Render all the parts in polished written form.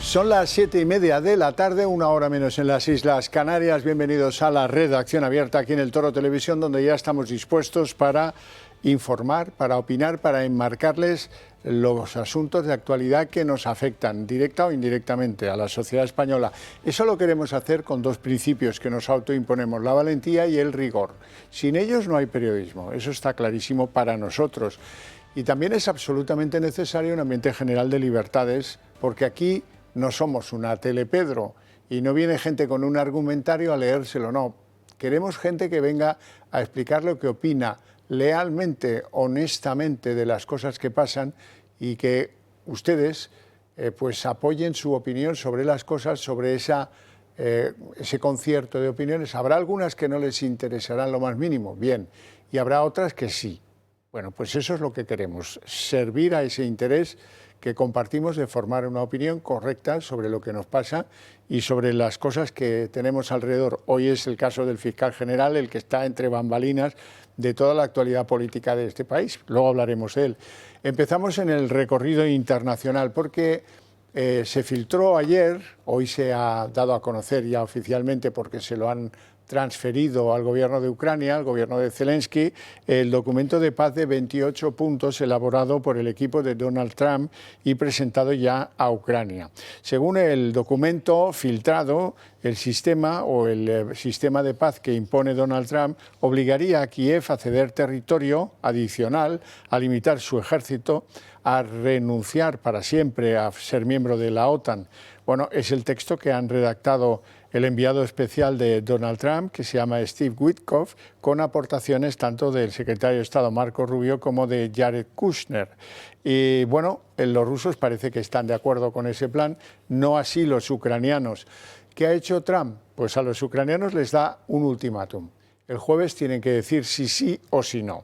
Son las 7:30 de la tarde, una hora menos en las Islas Canarias. Bienvenidos a la redacción abierta aquí en el Toro Televisión, donde ya estamos dispuestos para informar, para opinar, para enmarcarles los asuntos de actualidad que nos afectan, directa o indirectamente, a la sociedad española. Eso lo queremos hacer con dos principios que nos autoimponemos, la valentía y el rigor. Sin ellos no hay periodismo, eso está clarísimo para nosotros. Y también es absolutamente necesario un ambiente general de libertades, porque aquí no somos una telepedro y no viene gente con un argumentario a leérselo, no. Queremos gente que venga a explicar lo que opina lealmente, honestamente de las cosas que pasan y que ustedes pues apoyen su opinión sobre las cosas, sobre ese concierto de opiniones. Habrá algunas que no les interesarán lo más mínimo, bien, y habrá otras que sí. Bueno, pues eso es lo que queremos, servir a ese interés que compartimos de formar una opinión correcta sobre lo que nos pasa y sobre las cosas que tenemos alrededor. Hoy es el caso del fiscal general, el que está entre bambalinas de toda la actualidad política de este país. Luego hablaremos de él. Empezamos en el recorrido internacional porque se filtró ayer, hoy se ha dado a conocer ya oficialmente porque se lo han transferido al gobierno de Ucrania, al gobierno de Zelensky, el documento de paz de 28 puntos elaborado por el equipo de Donald Trump y presentado ya a Ucrania. Según el documento filtrado, el sistema de paz que impone Donald Trump obligaría a Kiev a ceder territorio adicional, a limitar su ejército, a renunciar para siempre a ser miembro de la OTAN. Bueno, es el texto que han redactado el enviado especial de Donald Trump, que se llama Steve Witkoff, con aportaciones tanto del secretario de Estado Marco Rubio como de Jared Kushner. Y bueno, los rusos parece que están de acuerdo con ese plan, no así los ucranianos. ¿Qué ha hecho Trump? Pues a los ucranianos les da un ultimátum. El jueves tienen que decir si sí o si no.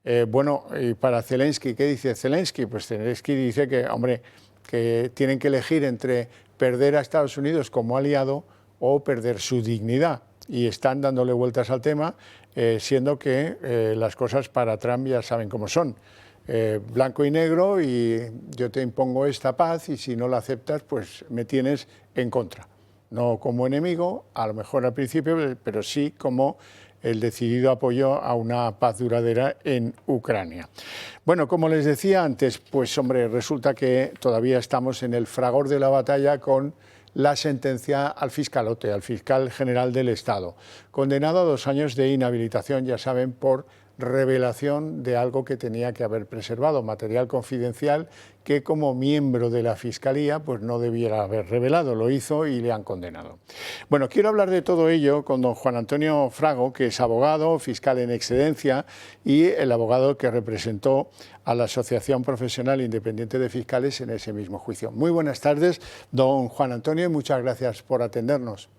Y para Zelensky, ¿qué dice Zelensky? Pues Zelensky dice que, hombre, que tienen que elegir entre perder a Estados Unidos como aliado o perder su dignidad. Y están dándole vueltas al tema, siendo que las cosas para Trump ya saben cómo son. Blanco y negro, y yo te impongo esta paz y si no la aceptas, pues me tienes en contra. No como enemigo, a lo mejor al principio, pero sí como el decidido apoyo a una paz duradera en Ucrania. Bueno, como les decía antes, pues hombre, resulta que todavía estamos en el fragor de la batalla con la sentencia al fiscalote, al fiscal general del Estado, condenado a 2 años de inhabilitación, ya saben, por revelación de algo que tenía que haber preservado, material confidencial que como miembro de la Fiscalía pues no debiera haber revelado, lo hizo y le han condenado. Bueno, quiero hablar de todo ello con don Juan Antonio Frago, que es abogado, fiscal en excedencia y el abogado que representó a la Asociación Profesional Independiente de Fiscales en ese mismo juicio. Muy buenas tardes, don Juan Antonio, y muchas gracias por atendernos.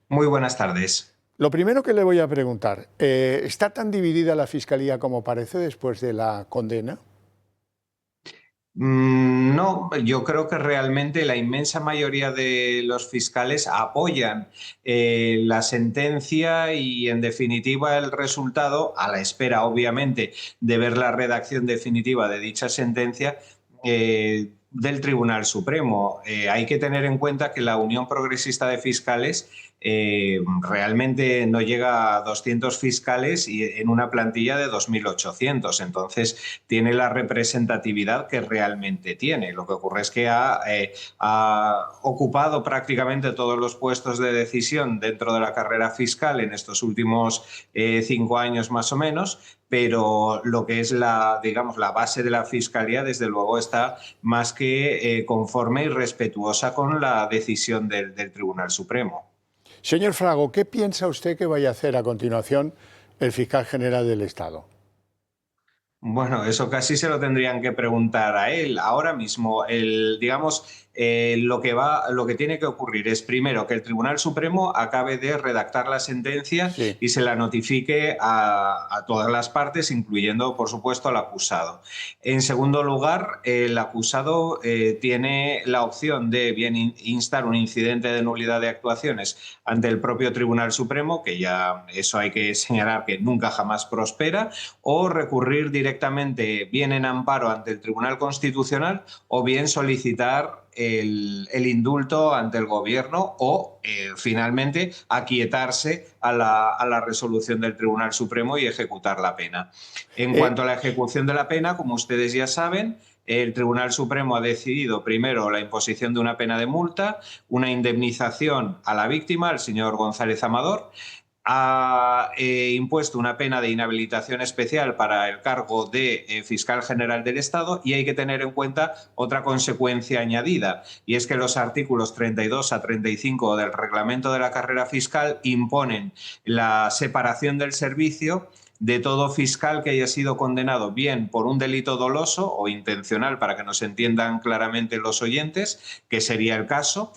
Muy buenas tardes. Lo primero que le voy a preguntar, ¿está tan dividida la Fiscalía como parece después de la condena? No, yo creo que realmente la inmensa mayoría de los fiscales apoyan la sentencia y, en definitiva, el resultado, a la espera, obviamente, de ver la redacción definitiva de dicha sentencia del Tribunal Supremo. Hay que tener en cuenta que la Unión Progresista de Fiscales realmente no llega a 200 fiscales y en una plantilla de 2.800. Entonces, tiene la representatividad que realmente tiene. Lo que ocurre es que ha ocupado prácticamente todos los puestos de decisión dentro de la carrera fiscal en estos últimos 5 años más o menos, pero lo que es la base de la Fiscalía, desde luego, está más que conforme y respetuosa con la decisión del Tribunal Supremo. Señor Frago, ¿qué piensa usted que vaya a hacer a continuación el fiscal general del Estado? Bueno, eso casi se lo tendrían que preguntar a él. Ahora mismo, lo que tiene que ocurrir es, primero, que el Tribunal Supremo acabe de redactar la sentencia y se la notifique a todas las partes, incluyendo, por supuesto, al acusado. En segundo lugar, el acusado tiene la opción de bien instar un incidente de nulidad de actuaciones ante el propio Tribunal Supremo, que ya eso hay que señalar que nunca jamás prospera, o recurrir directamente bien en amparo ante el Tribunal Constitucional o bien solicitar el indulto ante el gobierno o finalmente aquietarse a la resolución del Tribunal Supremo y ejecutar la pena. En cuanto a la ejecución de la pena, como ustedes ya saben, el Tribunal Supremo ha decidido primero la imposición de una pena de multa, una indemnización a la víctima, al señor González Amador. Ha impuesto una pena de inhabilitación especial para el cargo de fiscal general del Estado, y hay que tener en cuenta otra consecuencia añadida, y es que los artículos 32 a 35 del reglamento de la carrera fiscal imponen la separación del servicio de todo fiscal que haya sido condenado bien por un delito doloso o intencional, para que nos entiendan claramente los oyentes, que sería el caso,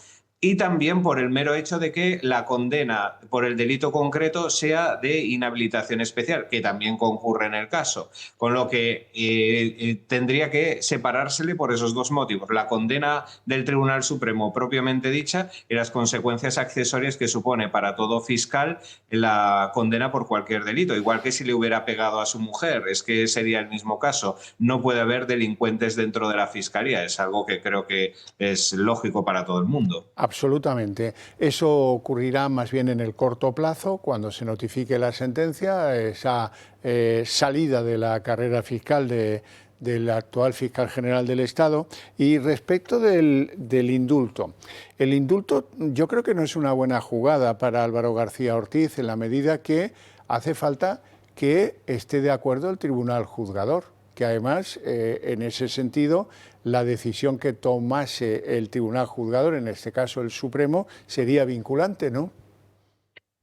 y también por el mero hecho de que la condena por el delito concreto sea de inhabilitación especial, que también concurre en el caso. Con lo que tendría que separársele por esos dos motivos: la condena del Tribunal Supremo propiamente dicha y las consecuencias accesorias que supone para todo fiscal la condena por cualquier delito. Igual que si le hubiera pegado a su mujer, es que sería el mismo caso. No puede haber delincuentes dentro de la Fiscalía. Es algo que creo que es lógico para todo el mundo. Absolutamente. Eso ocurrirá más bien en el corto plazo, cuando se notifique la sentencia, esa salida de la carrera fiscal del actual fiscal general del Estado. Y respecto del indulto, el indulto yo creo que no es una buena jugada para Álvaro García Ortiz, en la medida que hace falta que esté de acuerdo el tribunal juzgador, que además, en ese sentido, la decisión que tomase el tribunal juzgador, en este caso el Supremo, sería vinculante, ¿no?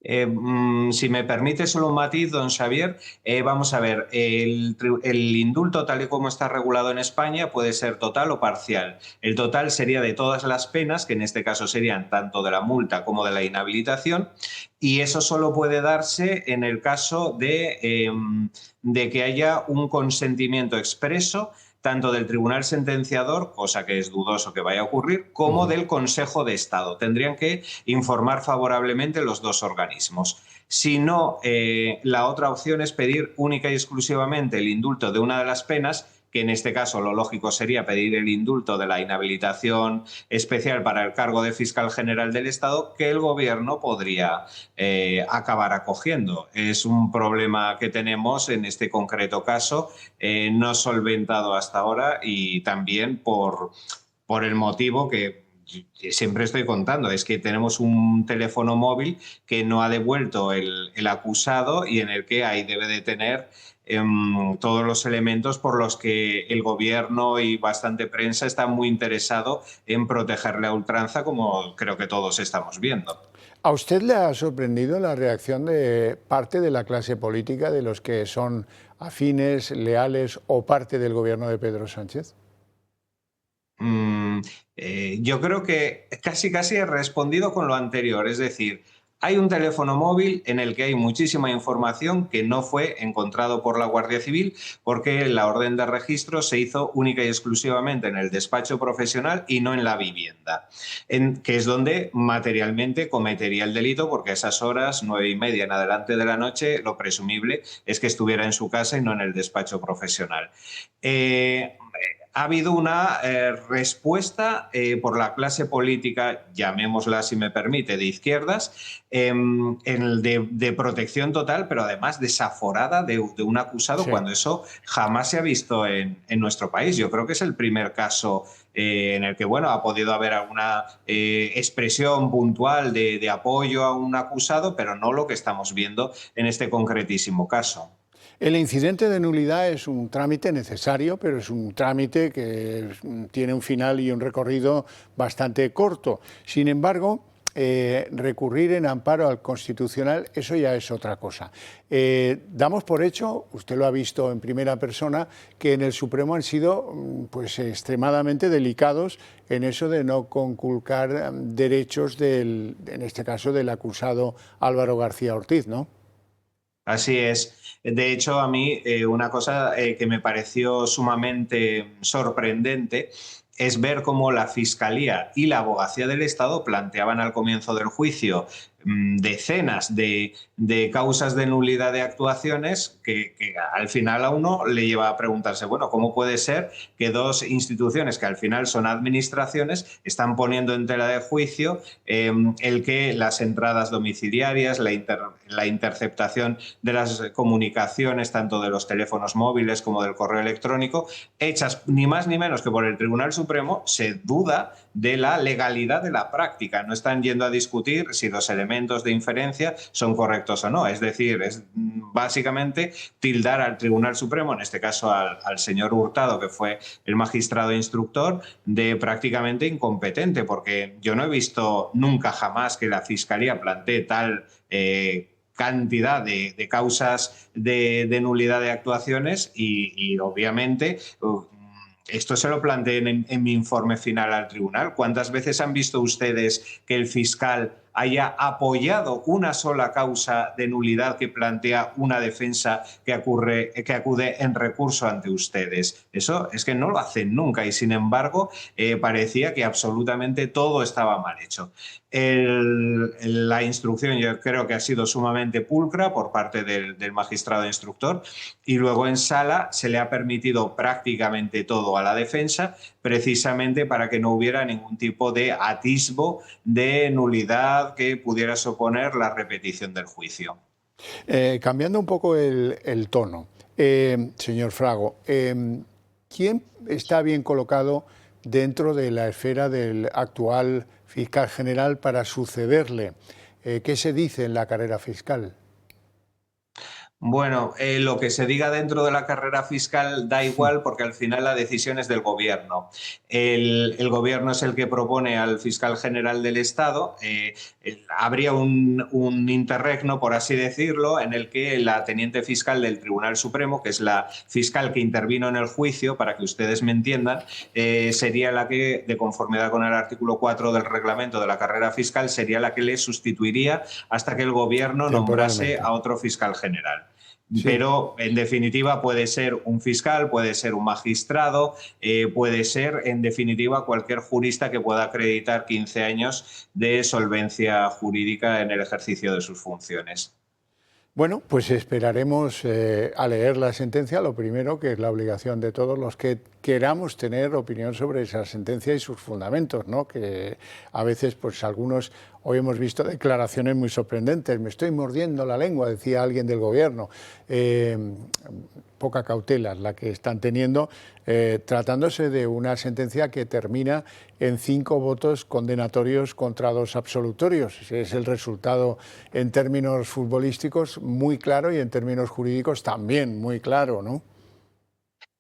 Si me permite solo un matiz, don Xavier, vamos a ver, el indulto tal y como está regulado en España puede ser total o parcial. El total sería de todas las penas, que en este caso serían tanto de la multa como de la inhabilitación, y eso solo puede darse en el caso de que haya un consentimiento expreso tanto del tribunal sentenciador, cosa que es dudoso que vaya a ocurrir, como del Consejo de Estado. Tendrían que informar favorablemente los dos organismos. Si no, la otra opción es pedir única y exclusivamente el indulto de una de las penas, que en este caso lo lógico sería pedir el indulto de la inhabilitación especial para el cargo de fiscal general del Estado, que el gobierno podría acabar acogiendo. Es un problema que tenemos en este concreto caso, no solventado hasta ahora, y también por el motivo que siempre estoy contando: es que tenemos un teléfono móvil que no ha devuelto el acusado, y en el que ahí debe de tener todos los elementos por los que el gobierno y bastante prensa está muy interesado en protegerle a ultranza, como creo que todos estamos viendo. ¿A usted le ha sorprendido la reacción de parte de la clase política, de los que son afines, leales o parte del gobierno de Pedro Sánchez? Yo creo que casi he respondido con lo anterior, es decir, hay un teléfono móvil en el que hay muchísima información que no fue encontrado por la Guardia Civil, porque la orden de registro se hizo única y exclusivamente en el despacho profesional y no en la vivienda, que es donde materialmente cometería el delito, porque a esas horas, 9:30 en adelante de la noche, lo presumible es que estuviera en su casa y no en el despacho profesional. Ha habido una respuesta por la clase política, llamémosla, si me permite, de izquierdas, de protección total, pero además desaforada de un acusado, Sí. cuando eso jamás se ha visto en nuestro país. Yo creo que es el primer caso en el que, bueno, ha podido haber alguna expresión puntual de apoyo a un acusado, pero no lo que estamos viendo en este concretísimo caso. El incidente de nulidad es un trámite necesario, pero es un trámite que tiene un final y un recorrido bastante corto. Sin embargo, recurrir en amparo al Constitucional, eso ya es otra cosa. Damos por hecho, usted lo ha visto en primera persona, que en el Supremo han sido pues, extremadamente delicados en eso de no conculcar derechos en este caso, del acusado Álvaro García Ortiz, ¿no? Así es. De hecho, a mí una cosa que me pareció sumamente sorprendente es ver cómo la Fiscalía y la Abogacía del Estado planteaban al comienzo del juicio decenas de causas de nulidad de actuaciones que al final a uno le lleva a preguntarse, bueno, ¿cómo puede ser que dos instituciones que al final son administraciones están poniendo en tela de juicio el que las entradas domiciliarias, la interceptación de las comunicaciones, tanto de los teléfonos móviles como del correo electrónico, hechas ni más ni menos que por el Tribunal Supremo, se duda de la legalidad de la práctica? No están yendo a discutir si los elementos de inferencia son correctos o no. Es decir, es básicamente tildar al Tribunal Supremo, en este caso al señor Hurtado, que fue el magistrado instructor, de prácticamente incompetente, porque yo no he visto nunca jamás que la Fiscalía plantee tal cantidad de causas de nulidad de actuaciones y obviamente esto se lo planteé en mi informe final al tribunal. ¿Cuántas veces han visto ustedes que el fiscal haya apoyado una sola causa de nulidad que plantea una defensa que acude en recurso ante ustedes? Eso es que no lo hacen nunca y, sin embargo, parecía que absolutamente todo estaba mal hecho. La instrucción yo creo que ha sido sumamente pulcra por parte del magistrado instructor, y luego en sala se le ha permitido prácticamente todo a la defensa, precisamente para que no hubiera ningún tipo de atisbo de nulidad que pudiera suponer la repetición del juicio. Cambiando un poco el tono, señor Frago, ¿quién está bien colocado dentro de la esfera del actual fiscal general para sucederle? ¿Qué se dice en la carrera fiscal? Bueno, lo que se diga dentro de la carrera fiscal da igual, porque al final la decisión es del gobierno. El gobierno es el que propone al fiscal general del Estado. Habría un interregno, por así decirlo, en el que la teniente fiscal del Tribunal Supremo, que es la fiscal que intervino en el juicio, para que ustedes me entiendan, sería la que, de conformidad con el artículo 4 del reglamento de la carrera fiscal, sería la que le sustituiría hasta que el gobierno nombrase a otro fiscal general. Sí. Pero, en definitiva, puede ser un fiscal, puede ser un magistrado, puede ser, en definitiva, cualquier jurista que pueda acreditar 15 años de solvencia jurídica en el ejercicio de sus funciones. Bueno, pues esperaremos a leer la sentencia, lo primero, que es la obligación de todos los que queramos tener opinión sobre esa sentencia y sus fundamentos, ¿no? Que a veces, pues algunos, hoy hemos visto declaraciones muy sorprendentes. Me estoy mordiendo la lengua, decía alguien del gobierno. Poca cautela la que están teniendo, tratándose de una sentencia que termina en 5 votos condenatorios contra 2 absolutorios. Ese es el resultado en términos futbolísticos muy claro y en términos jurídicos también muy claro, ¿no?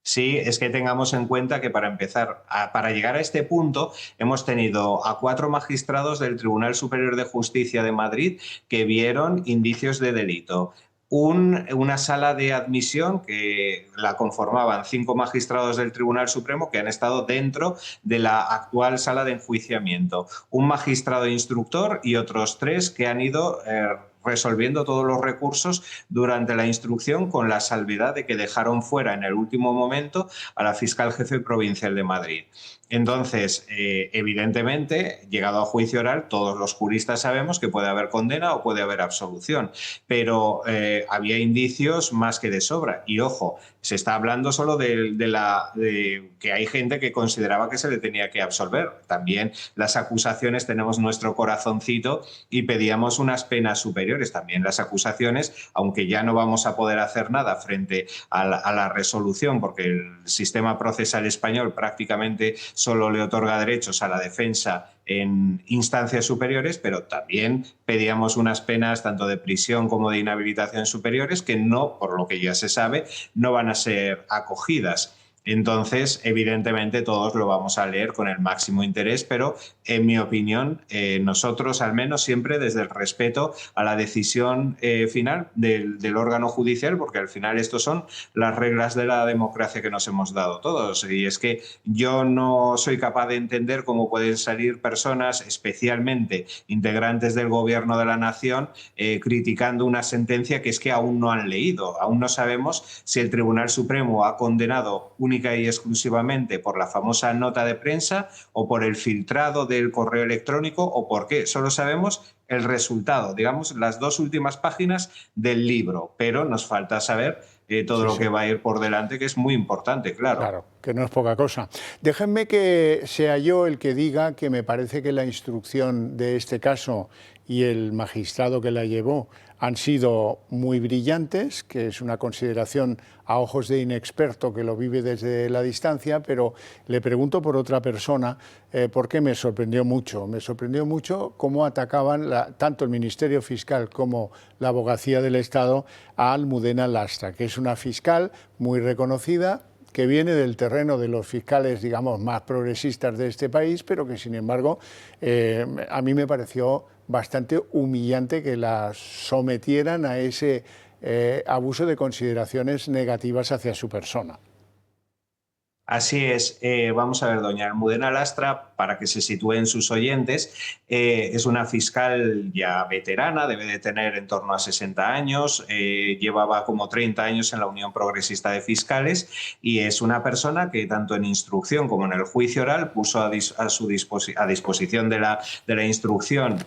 Sí, es que tengamos en cuenta que, para empezar, para llegar a este punto, hemos tenido a 4 magistrados del Tribunal Superior de Justicia de Madrid que vieron indicios de delito. Una sala de admisión que la conformaban 5 magistrados del Tribunal Supremo que han estado dentro de la actual sala de enjuiciamiento. Un magistrado instructor y otros 3 que han ido resolviendo todos los recursos durante la instrucción, con la salvedad de que dejaron fuera en el último momento a la fiscal jefe provincial de Madrid. Entonces, evidentemente, llegado a juicio oral, todos los juristas sabemos que puede haber condena o puede haber absolución, pero había indicios más que de sobra. Y ojo, se está hablando solo de que hay gente que consideraba que se le tenía que absolver. También las acusaciones, tenemos nuestro corazoncito y pedíamos unas penas superiores. También las acusaciones, aunque ya no vamos a poder hacer nada frente a la resolución, porque el sistema procesal español prácticamente solo le otorga derechos a la defensa en instancias superiores, pero también pedíamos unas penas tanto de prisión como de inhabilitación superiores que no, por lo que ya se sabe, no van a ser acogidas. Entonces, evidentemente, todos lo vamos a leer con el máximo interés, pero, en mi opinión, nosotros, al menos, siempre desde el respeto a la decisión final del órgano judicial, porque al final estos son las reglas de la democracia que nos hemos dado todos. Y es que yo no soy capaz de entender cómo pueden salir personas, especialmente integrantes del gobierno de la nación, criticando una sentencia que es que aún no han leído. Aún no sabemos si el Tribunal Supremo ha condenado única y exclusivamente por la famosa nota de prensa o por el filtrado del correo electrónico o por qué. Solo sabemos el resultado, digamos, las 2 últimas páginas del libro, pero nos falta saber todo lo que va a ir por delante, que es muy importante, claro. Claro, que no es poca cosa. Déjenme que sea yo el que diga que me parece que la instrucción de este caso y el magistrado que la llevó han sido muy brillantes, que es una consideración a ojos de inexperto que lo vive desde la distancia, pero le pregunto por otra persona, porque me sorprendió mucho. Me sorprendió mucho cómo atacaban tanto el Ministerio Fiscal como la Abogacía del Estado a Almudena Lastra, que es una fiscal muy reconocida, que viene del terreno de los fiscales, digamos, más progresistas de este país, pero que, sin embargo, a mí me pareció bastante humillante que la sometieran a ese abuso de consideraciones negativas hacia su persona. Así es. Vamos a ver, doña Almudena Lastra, para que se sitúen sus oyentes, es una fiscal ya veterana, debe de tener en torno a 60 años, llevaba como 30 años en la Unión Progresista de Fiscales y es una persona que tanto en instrucción como en el juicio oral puso a disposición de la instrucción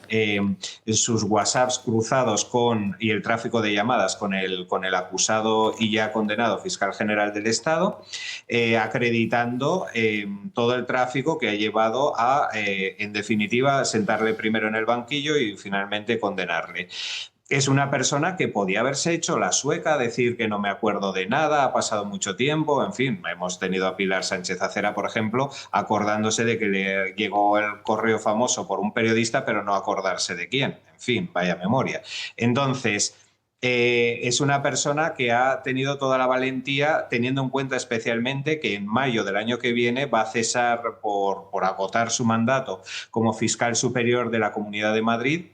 sus WhatsApps cruzados y el tráfico de llamadas con el acusado y ya condenado fiscal general del Estado, acreditando todo el tráfico que ha llevado a, en definitiva, sentarle primero en el banquillo y finalmente condenarle. Es una persona que podía haberse hecho la sueca, decir que no me acuerdo de nada, ha pasado mucho tiempo, en fin, hemos tenido a Pilar Sánchez Acera, por ejemplo, acordándose de que le llegó el correo famoso por un periodista, pero no acordarse de quién. En fin, vaya memoria. Entonces, es una persona que ha tenido toda la valentía, teniendo en cuenta especialmente que en mayo del año que viene va a cesar por agotar su mandato como fiscal superior de la Comunidad de Madrid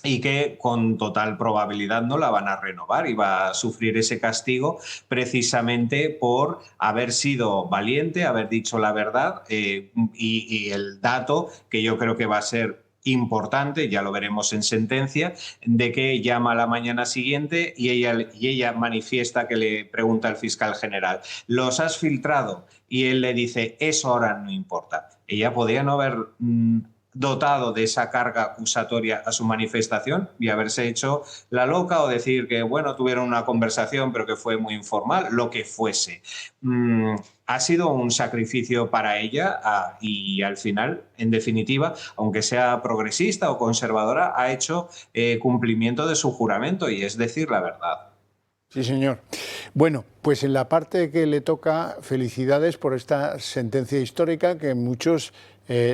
y que con total probabilidad no la van a renovar y va a sufrir ese castigo precisamente por haber sido valiente, haber dicho la verdad y el dato que yo creo que va a ser importante, ya lo veremos en sentencia, de que llama a la mañana siguiente y ella manifiesta que le pregunta al fiscal general, ¿los has filtrado? Y él le dice, eso ahora no importa. Ella podía no haber dotado de esa carga acusatoria a su manifestación y haberse hecho la loca o decir que, bueno, tuvieron una conversación pero que fue muy informal, lo que fuese. Ha sido un sacrificio para ella y al final, en definitiva, aunque sea progresista o conservadora, ha hecho cumplimiento de su juramento y es decir la verdad. Sí, señor. Bueno, pues en la parte que le toca, felicidades por esta sentencia histórica que muchos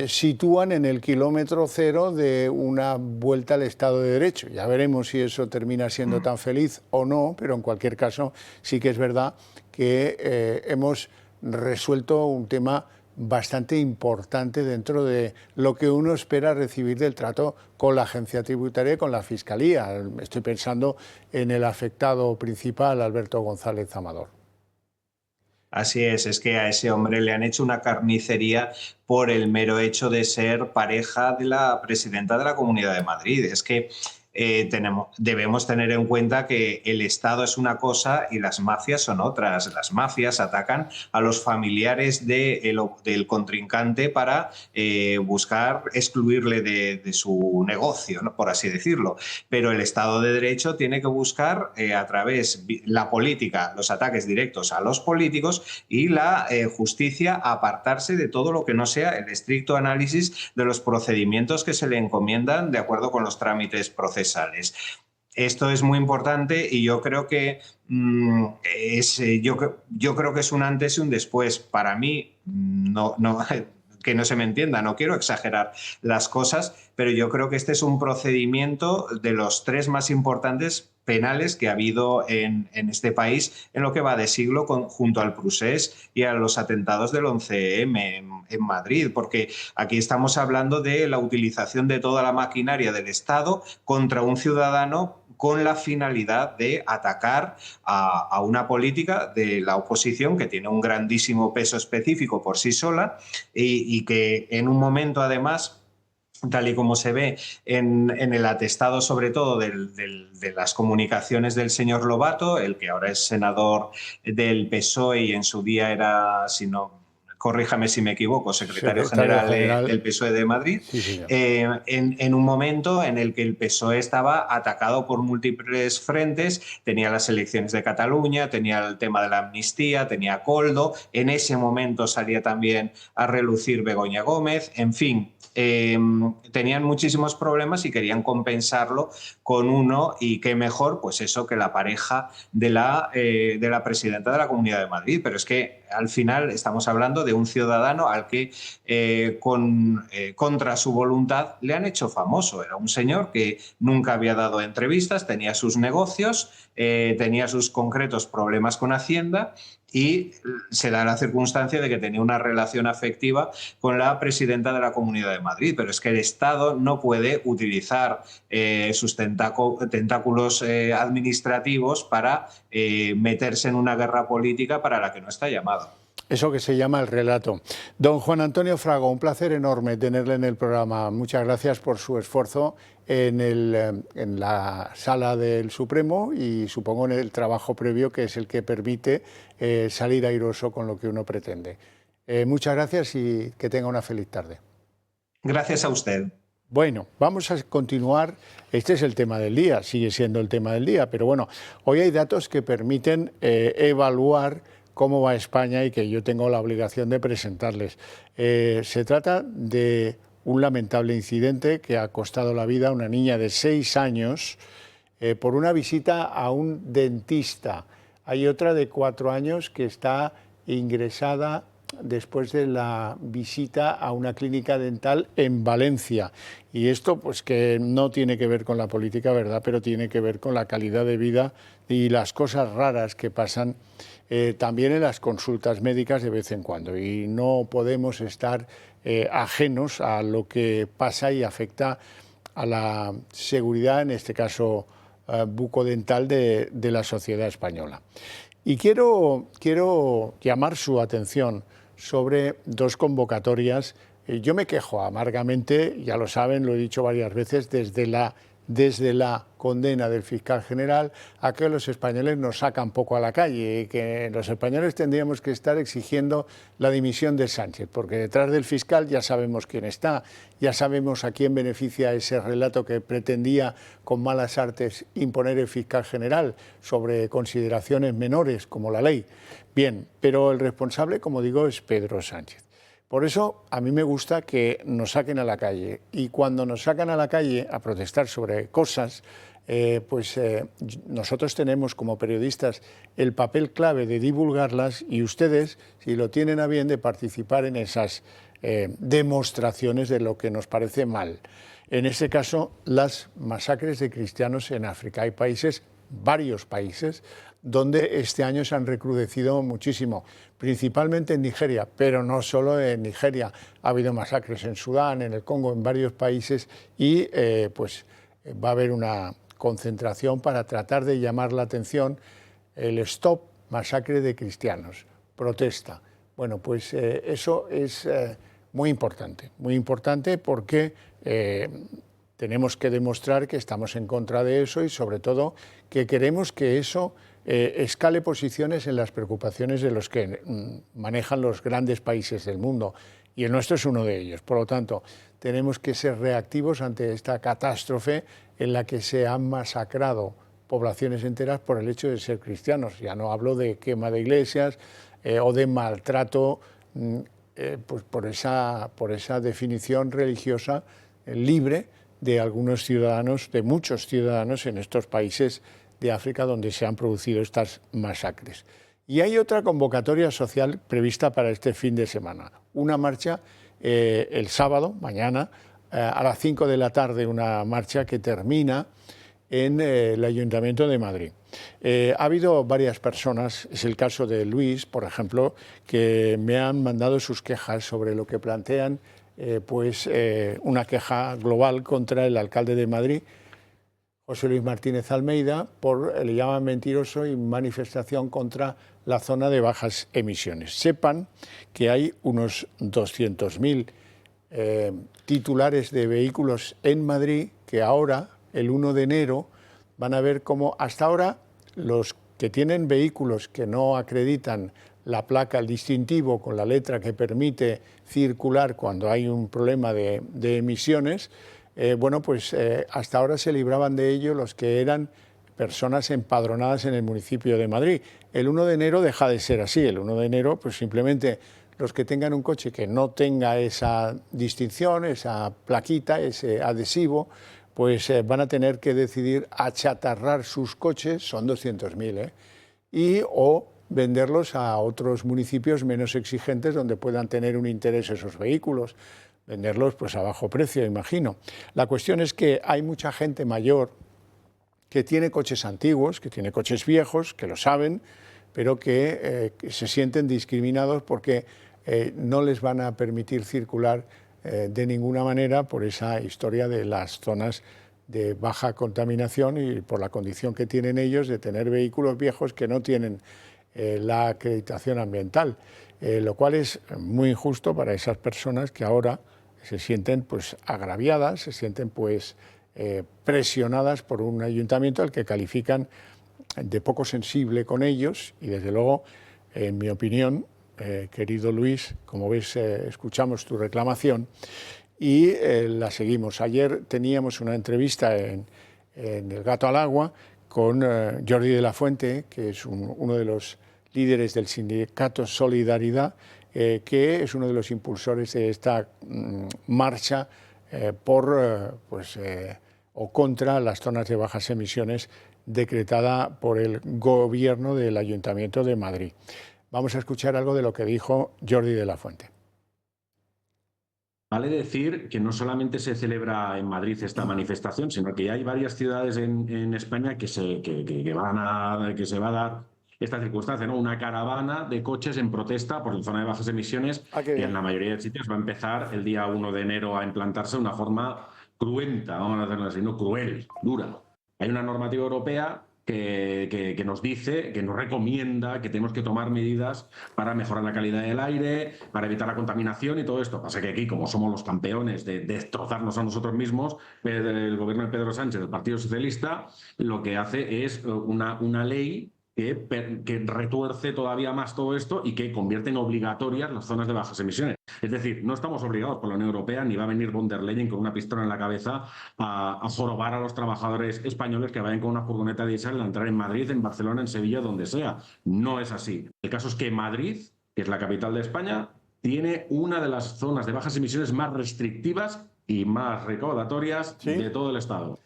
sitúan en el kilómetro cero de una vuelta al Estado de Derecho. Ya veremos si eso termina siendo tan feliz o no, pero en cualquier caso sí que es verdad que hemos resuelto un tema bastante importante dentro de lo que uno espera recibir del trato con la agencia tributaria y con la Fiscalía. Estoy pensando en el afectado principal, Alberto González Amador. Así es que a ese hombre le han hecho una carnicería por el mero hecho de ser pareja de la presidenta de la Comunidad de Madrid. Es que debemos tener en cuenta que el Estado es una cosa y las mafias son otras. Las mafias atacan a los familiares del contrincante para buscar excluirle de su negocio, ¿no? Por así decirlo. Pero el Estado de Derecho tiene que buscar a través de la política los ataques directos a los políticos y la justicia apartarse de todo lo que no sea el estricto análisis de los procedimientos que se le encomiendan de acuerdo con los trámites procesales. Esto es muy importante y yo creo que yo creo que es un antes y un después. Para mí, que no se me entienda, no quiero exagerar las cosas, pero yo creo que este es un procedimiento de los 3 más importantes penales que ha habido en este país en lo que va de siglo junto al Procés y a los atentados del 11M en Madrid, porque aquí estamos hablando de la utilización de toda la maquinaria del Estado contra un ciudadano con la finalidad de atacar a una política de la oposición que tiene un grandísimo peso específico por sí sola y que en un momento además tal y como se ve en el atestado, sobre todo de las comunicaciones del señor Lobato, el que ahora es senador del PSOE y en su día era, si no, corríjame si me equivoco, secretario Secretario general general, del PSOE de Madrid, sí, señor. en un momento en el que el PSOE estaba atacado por múltiples frentes, tenía las elecciones de Cataluña, tenía el tema de la amnistía, tenía Koldo, en ese momento salía también a relucir Begoña Gómez, en fin. Tenían muchísimos problemas y querían compensarlo con uno, y qué mejor, pues eso, que la pareja de la presidenta de la Comunidad de Madrid. Pero es que al final estamos hablando de un ciudadano al que contra su voluntad le han hecho famoso. Era un señor que nunca había dado entrevistas, tenía sus negocios, tenía sus concretos problemas con Hacienda, y se da la circunstancia de que tenía una relación afectiva con la presidenta de la Comunidad de Madrid. Pero es que el Estado no puede utilizar sus tentáculos administrativos para meterse en una guerra política para la que no está llamado. Eso que se llama el relato. Don Juan Antonio Frago, un placer enorme tenerle en el programa. Muchas gracias por su esfuerzo en la sala del Supremo y supongo en el trabajo previo, que es el que permite salir airoso con lo que uno pretende. Muchas gracias y que tenga una feliz tarde. Gracias a usted. Bueno, vamos a continuar. Este es el tema del día, sigue siendo el tema del día, pero bueno, hoy hay datos que permiten evaluar cómo va España y que yo tengo la obligación de presentarles. Se trata de un lamentable incidente que ha costado la vida a una niña de 6 años por una visita a un dentista. Hay otra de 4 años que está ingresada después de la visita a una clínica dental en Valencia. Y esto pues que no tiene que ver con la política, ¿verdad?, pero tiene que ver con la calidad de vida y las cosas raras que pasan también en las consultas médicas de vez en cuando. Y no podemos estar ajenos a lo que pasa y afecta a la seguridad, en este caso bucodental, de la sociedad española. Y quiero llamar su atención sobre 2 convocatorias. Yo me quejo amargamente, ya lo saben, lo he dicho varias veces, desde la condena del fiscal general a que los españoles nos sacan poco a la calle y que los españoles tendríamos que estar exigiendo la dimisión de Sánchez, porque detrás del fiscal ya sabemos quién está, ya sabemos a quién beneficia ese relato que pretendía con malas artes imponer el fiscal general sobre consideraciones menores como la ley. Bien, pero el responsable, como digo, es Pedro Sánchez. Por eso a mí me gusta que nos saquen a la calle, y cuando nos sacan a la calle a protestar sobre cosas, nosotros tenemos como periodistas el papel clave de divulgarlas, y ustedes, si lo tienen a bien, de participar en esas demostraciones de lo que nos parece mal. En este caso, las masacres de cristianos en África. Hay países, varios países, donde este año se han recrudecido muchísimo, principalmente en Nigeria, pero no solo en Nigeria. Ha habido masacres en Sudán, en el Congo, en varios países, y va a haber una concentración para tratar de llamar la atención. El Stop Masacre de Cristianos, protesta. Bueno, pues eso es muy importante porque tenemos que demostrar que estamos en contra de eso, y sobre todo que queremos que eso escale posiciones en las preocupaciones de los que manejan los grandes países del mundo, y el nuestro es uno de ellos. Por lo tanto, tenemos que ser reactivos ante esta catástrofe en la que se han masacrado poblaciones enteras por el hecho de ser cristianos. Ya no hablo de quema de iglesias o de maltrato pues por esa definición religiosa libre de algunos ciudadanos, de muchos ciudadanos en estos países de África donde se han producido estas masacres. Y hay otra convocatoria social prevista para este fin de semana, una marcha el sábado, mañana, a las 5 de la tarde, una marcha que termina en el Ayuntamiento de Madrid. Ha habido varias personas, es el caso de Luis, por ejemplo, que me han mandado sus quejas sobre lo que plantean, una queja global contra el alcalde de Madrid, José Luis Martínez Almeida, le llaman mentiroso, y manifestación contra la zona de bajas emisiones. Sepan que hay unos 200.000 titulares de vehículos en Madrid que ahora, el 1 de enero, van a ver cómo hasta ahora los que tienen vehículos que no acreditan la placa, el distintivo con la letra que permite circular cuando hay un problema de emisiones, bueno, pues hasta ahora se libraban de ello los que eran personas empadronadas en el municipio de Madrid. El 1 de enero deja de ser así. El 1 de enero, pues simplemente los que tengan un coche que no tenga esa distinción, esa plaquita, ese adhesivo, pues van a tener que decidir achatarrar sus coches, son 200.000, y o venderlos a otros municipios menos exigentes donde puedan tener un interés esos vehículos, venderlos pues a bajo precio, imagino. La cuestión es que hay mucha gente mayor que tiene coches antiguos, que tiene coches viejos, que lo saben, pero que se sienten discriminados porque no les van a permitir circular de ninguna manera por esa historia de las zonas de baja contaminación y por la condición que tienen ellos de tener vehículos viejos que no tienen la acreditación ambiental, lo cual es muy injusto para esas personas que ahora se sienten pues agraviadas, se sienten pues presionadas por un ayuntamiento al que califican de poco sensible con ellos y desde luego, en mi opinión, querido Luis, como ves, escuchamos tu reclamación y la seguimos. Ayer teníamos una entrevista en El Gato al Agua con Jordi de la Fuente, que es uno de los líderes del sindicato Solidaridad, que es uno de los impulsores de esta marcha o contra las zonas de bajas emisiones decretada por el gobierno del Ayuntamiento de Madrid. Vamos a escuchar algo de lo que dijo Jordi de la Fuente. Vale decir que no solamente se celebra en Madrid esta manifestación, sino que hay varias ciudades en España que se va a dar esta circunstancia, ¿no? Una caravana de coches en protesta por la zona de bajas emisiones, que en la mayoría de sitios va a empezar el día 1 de enero a implantarse de una forma cruenta, vamos a hacerlo así, no cruel, dura. Hay una normativa europea que nos dice, que nos recomienda que tenemos que tomar medidas para mejorar la calidad del aire, para evitar la contaminación y todo esto. Pasa que aquí, como somos los campeones de destrozarnos a nosotros mismos, el gobierno de Pedro Sánchez, del Partido Socialista, lo que hace es una ley que retuerce todavía más todo esto y que convierte en obligatorias las zonas de bajas emisiones. Es decir, no estamos obligados por la Unión Europea, ni va a venir von der Leyen con una pistola en la cabeza a jorobar a los trabajadores españoles que vayan con una furgoneta diésel a entrar en Madrid, en Barcelona, en Sevilla, donde sea. No es así. El caso es que Madrid, que es la capital de España, tiene una de las zonas de bajas emisiones más restrictivas y más recaudatorias de todo el Estado.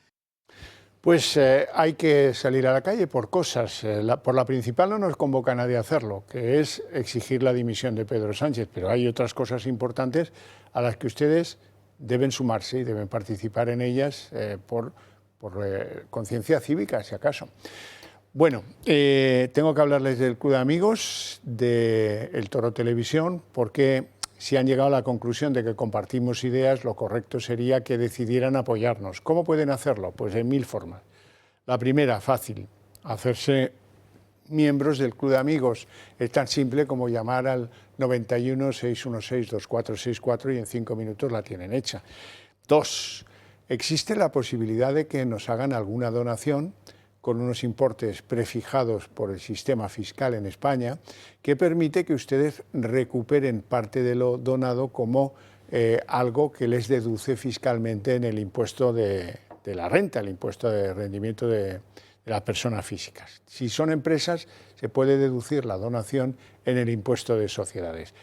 Pues hay que salir a la calle por cosas. Por la principal no nos convoca nadie a hacerlo, que es exigir la dimisión de Pedro Sánchez, pero hay otras cosas importantes a las que ustedes deben sumarse y deben participar en ellas por conciencia cívica, si acaso. Bueno, tengo que hablarles del Club de Amigos de El Toro Televisión, porque si han llegado a la conclusión de que compartimos ideas, lo correcto sería que decidieran apoyarnos. ¿Cómo pueden hacerlo? Pues en 1000 formas. La primera, fácil, hacerse miembros del Club de Amigos. Es tan simple como llamar al 91 616 2464 y en 5 minutos la tienen hecha. 2, existe la posibilidad de que nos hagan alguna donación con unos importes prefijados por el sistema fiscal en España, que permite que ustedes recuperen parte de lo donado como algo que les deduce fiscalmente en el impuesto de la renta, el impuesto de rendimiento de las personas físicas. Si son empresas, se puede deducir la donación en el impuesto de sociedades.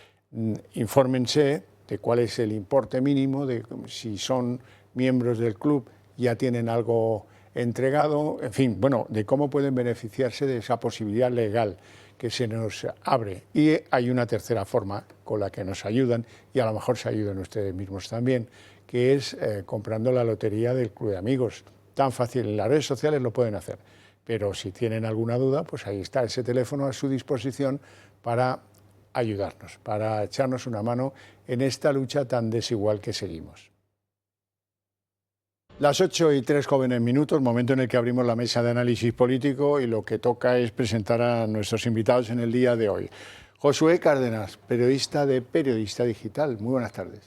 Infórmense de cuál es el importe mínimo, de si son miembros del club ya tienen algo entregado, en fin, bueno, de cómo pueden beneficiarse de esa posibilidad legal que se nos abre. Y hay una tercera forma con la que nos ayudan, y a lo mejor se ayudan ustedes mismos también, que es comprando la lotería del Club de Amigos. Tan fácil, en las redes sociales lo pueden hacer, pero si tienen alguna duda, pues ahí está ese teléfono a su disposición para ayudarnos, para echarnos una mano en esta lucha tan desigual que seguimos. Las 8:03 jóvenes minutos, momento en el que abrimos la mesa de análisis político y lo que toca es presentar a nuestros invitados en el día de hoy. Josué Cárdenas, periodista de Periodista Digital. Muy buenas tardes.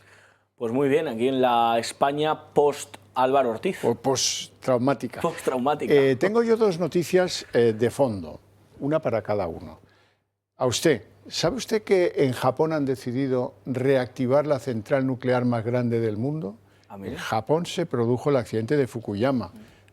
Pues muy bien, aquí en la España post-Álvaro Ortiz. Post-traumática. Post-traumática. Tengo yo dos noticias de fondo, una para cada uno. A usted, ¿sabe usted que en Japón han decidido reactivar la central nuclear más grande del mundo? En Japón se produjo el accidente de Fukuyama,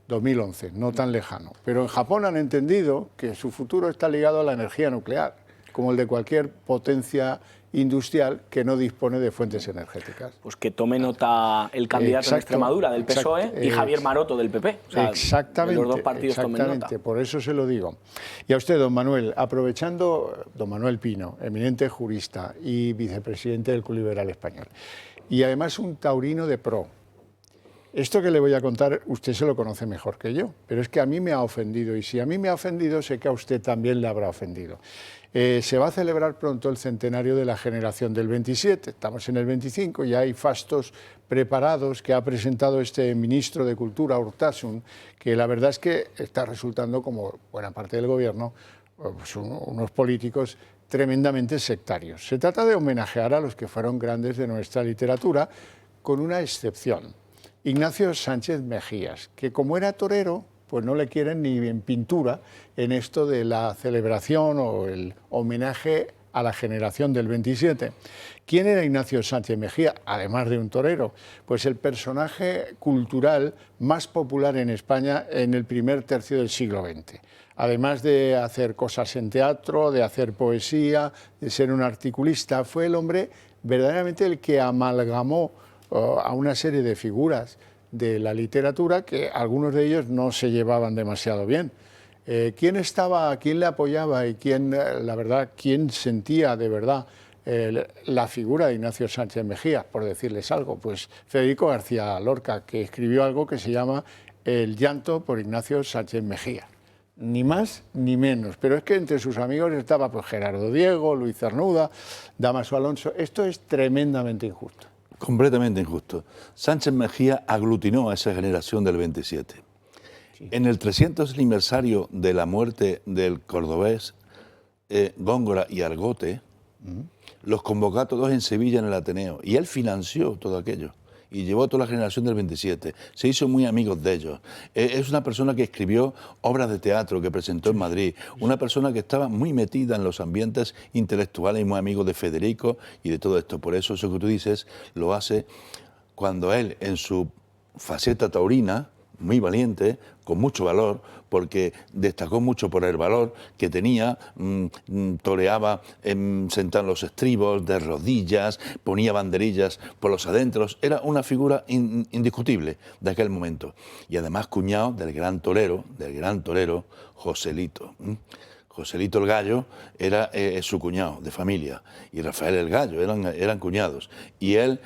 2011, no tan lejano. Pero en Japón han entendido que su futuro está ligado a la energía nuclear, como el de cualquier potencia industrial que no dispone de fuentes energéticas. Pues que tome nota el candidato en Extremadura del PSOE y Javier Maroto del PP. O sea, exactamente, los dos partidos tomen nota. Por eso se lo digo. Y a usted, don Manuel, aprovechando, don Manuel Pino, eminente jurista y vicepresidente del Club Liberal Español, y además un taurino de pro. Esto que le voy a contar, usted se lo conoce mejor que yo, pero es que a mí me ha ofendido, y si a mí me ha ofendido, sé que a usted también le habrá ofendido. Se va a celebrar pronto el centenario de la generación del 27, estamos en el 25, ya hay fastos preparados que ha presentado este ministro de Cultura, Urtasun, que la verdad es que está resultando, como buena parte del gobierno, pues unos políticos tremendamente sectarios. Se trata de homenajear a los que fueron grandes de nuestra literatura, con una excepción. Ignacio Sánchez Mejías, que como era torero, pues no le quieren ni en pintura en esto de la celebración o el homenaje a la generación del 27. ¿Quién era Ignacio Sánchez Mejía, además de un torero? Pues el personaje cultural más popular en España en el primer tercio del siglo XX. Además de hacer cosas en teatro, de hacer poesía, de ser un articulista, fue el hombre verdaderamente el que amalgamó a una serie de figuras de la literatura que algunos de ellos no se llevaban demasiado bien. ¿Quién estaba, quién le apoyaba y quién, la verdad, quién sentía de verdad la figura de Ignacio Sánchez Mejía, por decirles algo? Pues Federico García Lorca, que escribió algo que se llama El llanto por Ignacio Sánchez Mejía. Ni más ni menos, pero es que entre sus amigos estaba pues Gerardo Diego, Luis Cernuda, Dámaso Alonso. Esto es tremendamente injusto. Completamente injusto. Sánchez Mejía aglutinó a esa generación del 27. Sí. En el 300 aniversario de la muerte del cordobés Góngora y Argote, los convocó a todos en Sevilla en el Ateneo y él financió todo aquello y llevó a toda la generación del 27. Se hizo muy amigos de ellos. Es una persona que escribió obras de teatro que presentó en Madrid, una persona que estaba muy metida en los ambientes intelectuales y muy amigo de Federico y de todo esto. Por eso que tú dices lo hace cuando él, en su faceta taurina, muy valiente, con mucho valor, porque destacó mucho por el valor que tenía, toreaba sentado en los estribos, de rodillas, ponía banderillas por los adentros, era una figura indiscutible de aquel momento. Y además cuñado del gran torero Joselito. Joselito el Gallo era su cuñado de familia, y Rafael el Gallo, eran cuñados. Y él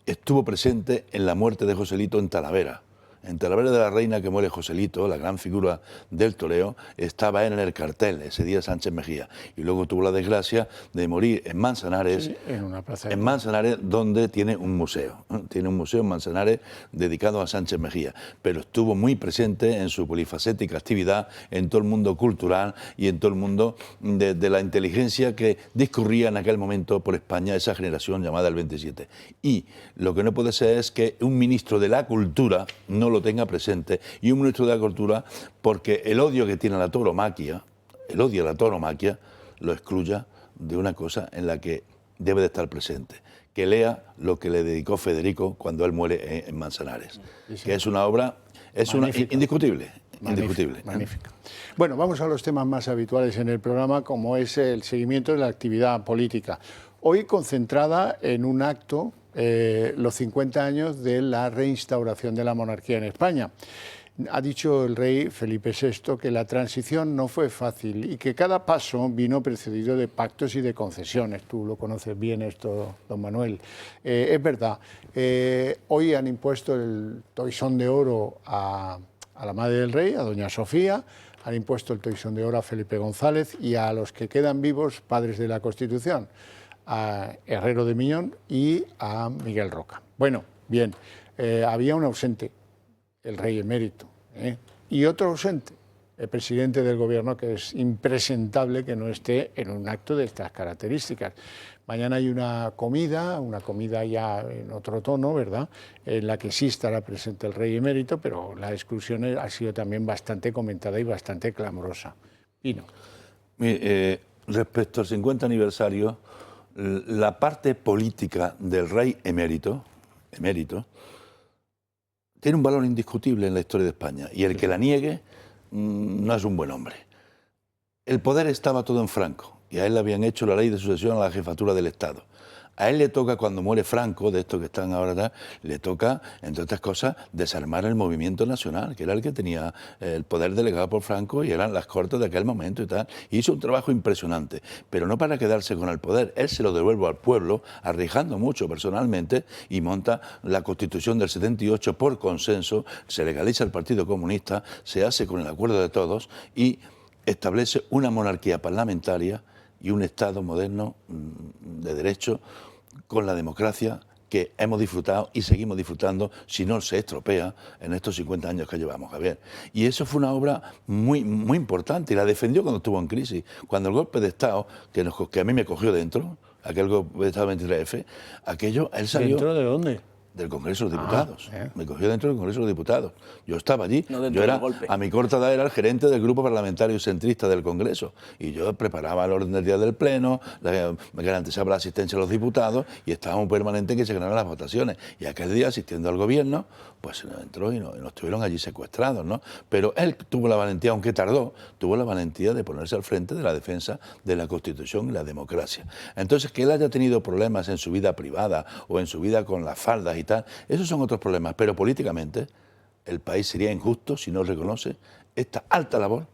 estuvo presente en la muerte de Joselito en Talavera. En Talavera de la Reina, que muere Joselito, la gran figura del toreo, estaba él en el cartel, ese día Sánchez Mejía. Y luego tuvo la desgracia de morir en Manzanares, sí, en Manzanares, donde tiene un museo. Tiene un museo en Manzanares dedicado a Sánchez Mejía. Pero estuvo muy presente en su polifacética actividad, en todo el mundo cultural y en todo el mundo de la inteligencia que discurría en aquel momento por España, esa generación llamada el 27. Y lo que no puede ser es que un ministro de la cultura no lo tenga presente, y un ministro de la cultura, porque el odio que tiene a la tauromaquia, lo excluya de una cosa en la que debe de estar presente, que lea lo que le dedicó Federico cuando él muere en Manzanares, sí. Que es una obra, indiscutible. Magnífica. Bueno, vamos a los temas más habituales en el programa, como es el seguimiento de la actividad política. Hoy concentrada en un acto, los 50 años de la reinstauración de la monarquía en España. Ha dicho el rey Felipe VI que la transición no fue fácil y que cada paso vino precedido de pactos y de concesiones. Tú lo conoces bien esto, don Manuel. Es verdad, hoy han impuesto el toisón de oro a la madre del rey, a doña Sofía, han impuesto el toisón de oro a Felipe González y a los que quedan vivos, padres de la Constitución, a Herrero de Miñón y a Miguel Roca. Bueno, bien, había un ausente, el rey emérito, y otro ausente, presidente del Gobierno, que es impresentable que no esté en un acto de estas características. Mañana hay una comida ya en otro tono, ¿verdad?, en la que sí estará presente el rey emérito, pero la exclusión ha sido también bastante comentada y bastante clamorosa. Pino. Respecto al 50 aniversario, la parte política del rey emérito tiene un valor indiscutible en la historia de España, y el que la niegue no es un buen hombre. El poder estaba todo en Franco, y a él le habían hecho la ley de sucesión a la jefatura del Estado. A él le toca, cuando muere Franco, de estos que están ahora, le toca, entre otras cosas, desarmar el movimiento nacional, que era el que tenía el poder delegado por Franco y eran las cortes de aquel momento y tal. Y hizo un trabajo impresionante, pero no para quedarse con el poder. Él se lo devuelve al pueblo, arriesgando mucho personalmente, y monta la Constitución del 78 por consenso, se legaliza el Partido Comunista, se hace con el acuerdo de todos y establece una monarquía parlamentaria y un Estado moderno de derecho, con la democracia que hemos disfrutado y seguimos disfrutando, si no se estropea, en estos 50 años que llevamos, Javier. Y eso fue una obra muy, muy importante, y la defendió cuando estuvo en crisis. Cuando el golpe de Estado, que a mí me cogió dentro, aquel golpe de Estado 23F, aquello, él salió... ¿Dentro de dónde? Del Congreso de los Diputados. Me cogió dentro del Congreso de los Diputados. Yo estaba allí. No, yo era, a mi corta edad, era el gerente del grupo parlamentario centrista del Congreso. Y yo preparaba el orden del día del Pleno, me garantizaba la asistencia a los diputados y estábamos permanente en que se ganaran las votaciones. Y aquel día, asistiendo al gobierno, pues entró y nos tuvieron allí secuestrados, ¿no? Pero él tuvo la valentía, aunque tardó, tuvo la valentía de ponerse al frente de la defensa de la Constitución y la democracia. Entonces, que él haya tenido problemas en su vida privada o en su vida con las faldas y tal, esos son otros problemas, pero políticamente el país sería injusto si no reconoce esta alta labor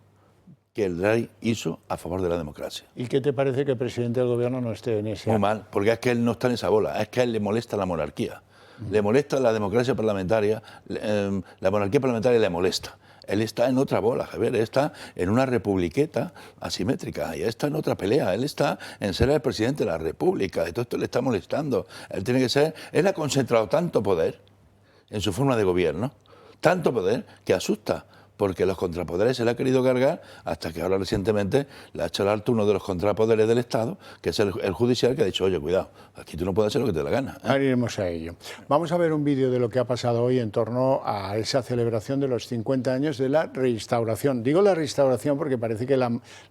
que el rey hizo a favor de la democracia. ¿Y qué te parece que el presidente del Gobierno no esté en ese? Muy mal, porque es que él no está en esa bola, es que a él le molesta la monarquía, le molesta la democracia parlamentaria, la monarquía parlamentaria le molesta. Él está en otra bola, Javier, él está en una republiqueta asimétrica, y él está en otra pelea, él está en ser el presidente de la República, y todo esto le está molestando. Él tiene que ser, él ha concentrado tanto poder en su forma de gobierno, tanto poder que asusta, porque los contrapoderes se le ha querido cargar, hasta que ahora recientemente le ha hecho al alto uno de los contrapoderes del Estado, que es el judicial, que ha dicho, oye, cuidado, aquí tú no puedes hacer lo que te dé la gana. Ahora iremos a ello. Vamos a ver un vídeo de lo que ha pasado hoy en torno a esa celebración de los 50 años de la reinstauración. Digo la reinstauración porque parece que la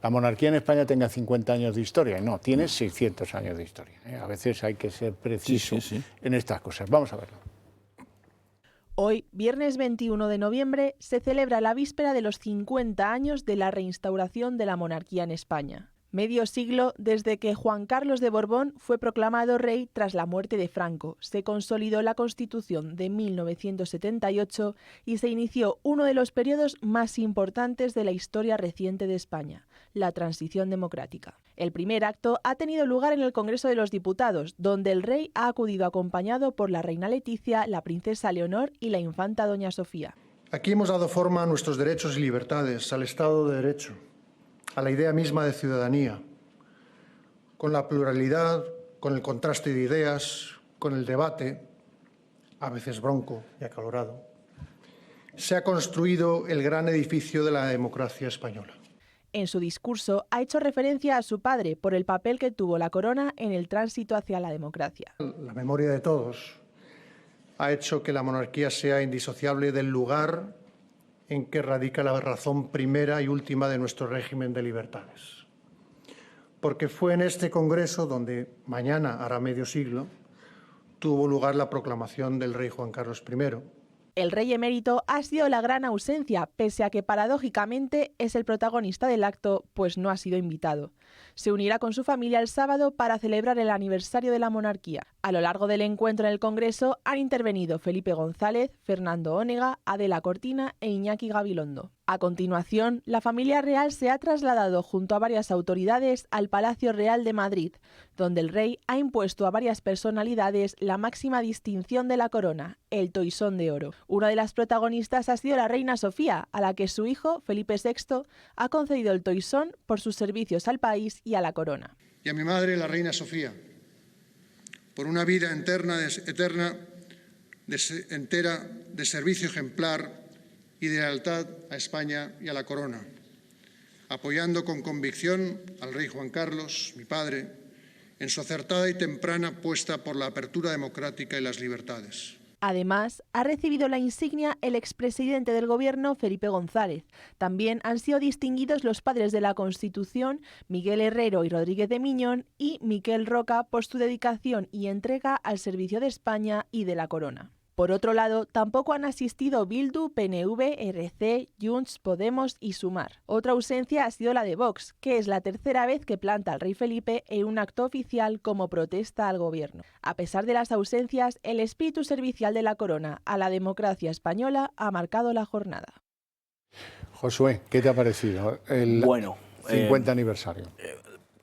monarquía en España tenga 50 años de historia. No, tiene 600 años de historia. A veces hay que ser preciso en estas cosas. Vamos a verlo. Hoy, viernes 21 de noviembre, se celebra la víspera de los 50 años de la reinstauración de la monarquía en España. Medio siglo desde que Juan Carlos de Borbón fue proclamado rey tras la muerte de Franco, se consolidó la Constitución de 1978 y se inició uno de los periodos más importantes de la historia reciente de España, la transición democrática. El primer acto ha tenido lugar en el Congreso de los Diputados, donde el rey ha acudido acompañado por la reina Leticia, la princesa Leonor y la infanta doña Sofía. Aquí hemos dado forma a nuestros derechos y libertades, al Estado de Derecho, a la idea misma de ciudadanía, con la pluralidad, con el contraste de ideas, con el debate, a veces bronco y acalorado, se ha construido el gran edificio de la democracia española. En su discurso ha hecho referencia a su padre por el papel que tuvo la corona en el tránsito hacia la democracia. La memoria de todos ha hecho que la monarquía sea indisociable del lugar en que radica la razón primera y última de nuestro régimen de libertades. Porque fue en este Congreso donde, mañana hará medio siglo, tuvo lugar la proclamación del rey Juan Carlos I. El rey emérito ha sido la gran ausencia, pese a que paradójicamente es el protagonista del acto, pues no ha sido invitado. Se unirá con su familia el sábado para celebrar el aniversario de la monarquía. A lo largo del encuentro en el Congreso han intervenido Felipe González, Fernando Onega, Adela Cortina e Iñaki Gabilondo. A continuación, la familia real se ha trasladado junto a varias autoridades al Palacio Real de Madrid, donde el rey ha impuesto a varias personalidades la máxima distinción de la corona, el toisón de oro. Una de las protagonistas ha sido la reina Sofía, a la que su hijo, Felipe VI, ha concedido el toisón por sus servicios al país y a la corona. Y a mi madre, la reina Sofía, por una vida entera de servicio ejemplar y de lealtad a España y a la corona. apoyando con convicción al rey Juan Carlos, mi padre, en su acertada y temprana apuesta por la apertura democrática y las libertades. Además, ha recibido la insignia el expresidente del Gobierno, Felipe González. También han sido distinguidos los padres de la Constitución, Miguel Herrero y Rodríguez de Miñón, y Miquel Roca por su dedicación y entrega al servicio de España y de la Corona. Por otro lado, tampoco han asistido Bildu, PNV, RC, Junts, Podemos y Sumar. Otra ausencia ha sido la de Vox, que es la tercera vez que planta al rey Felipe en un acto oficial como protesta al gobierno. A pesar de las ausencias, el espíritu servicial de la corona a la democracia española ha marcado la jornada. Josué, ¿qué te ha parecido el 50 aniversario?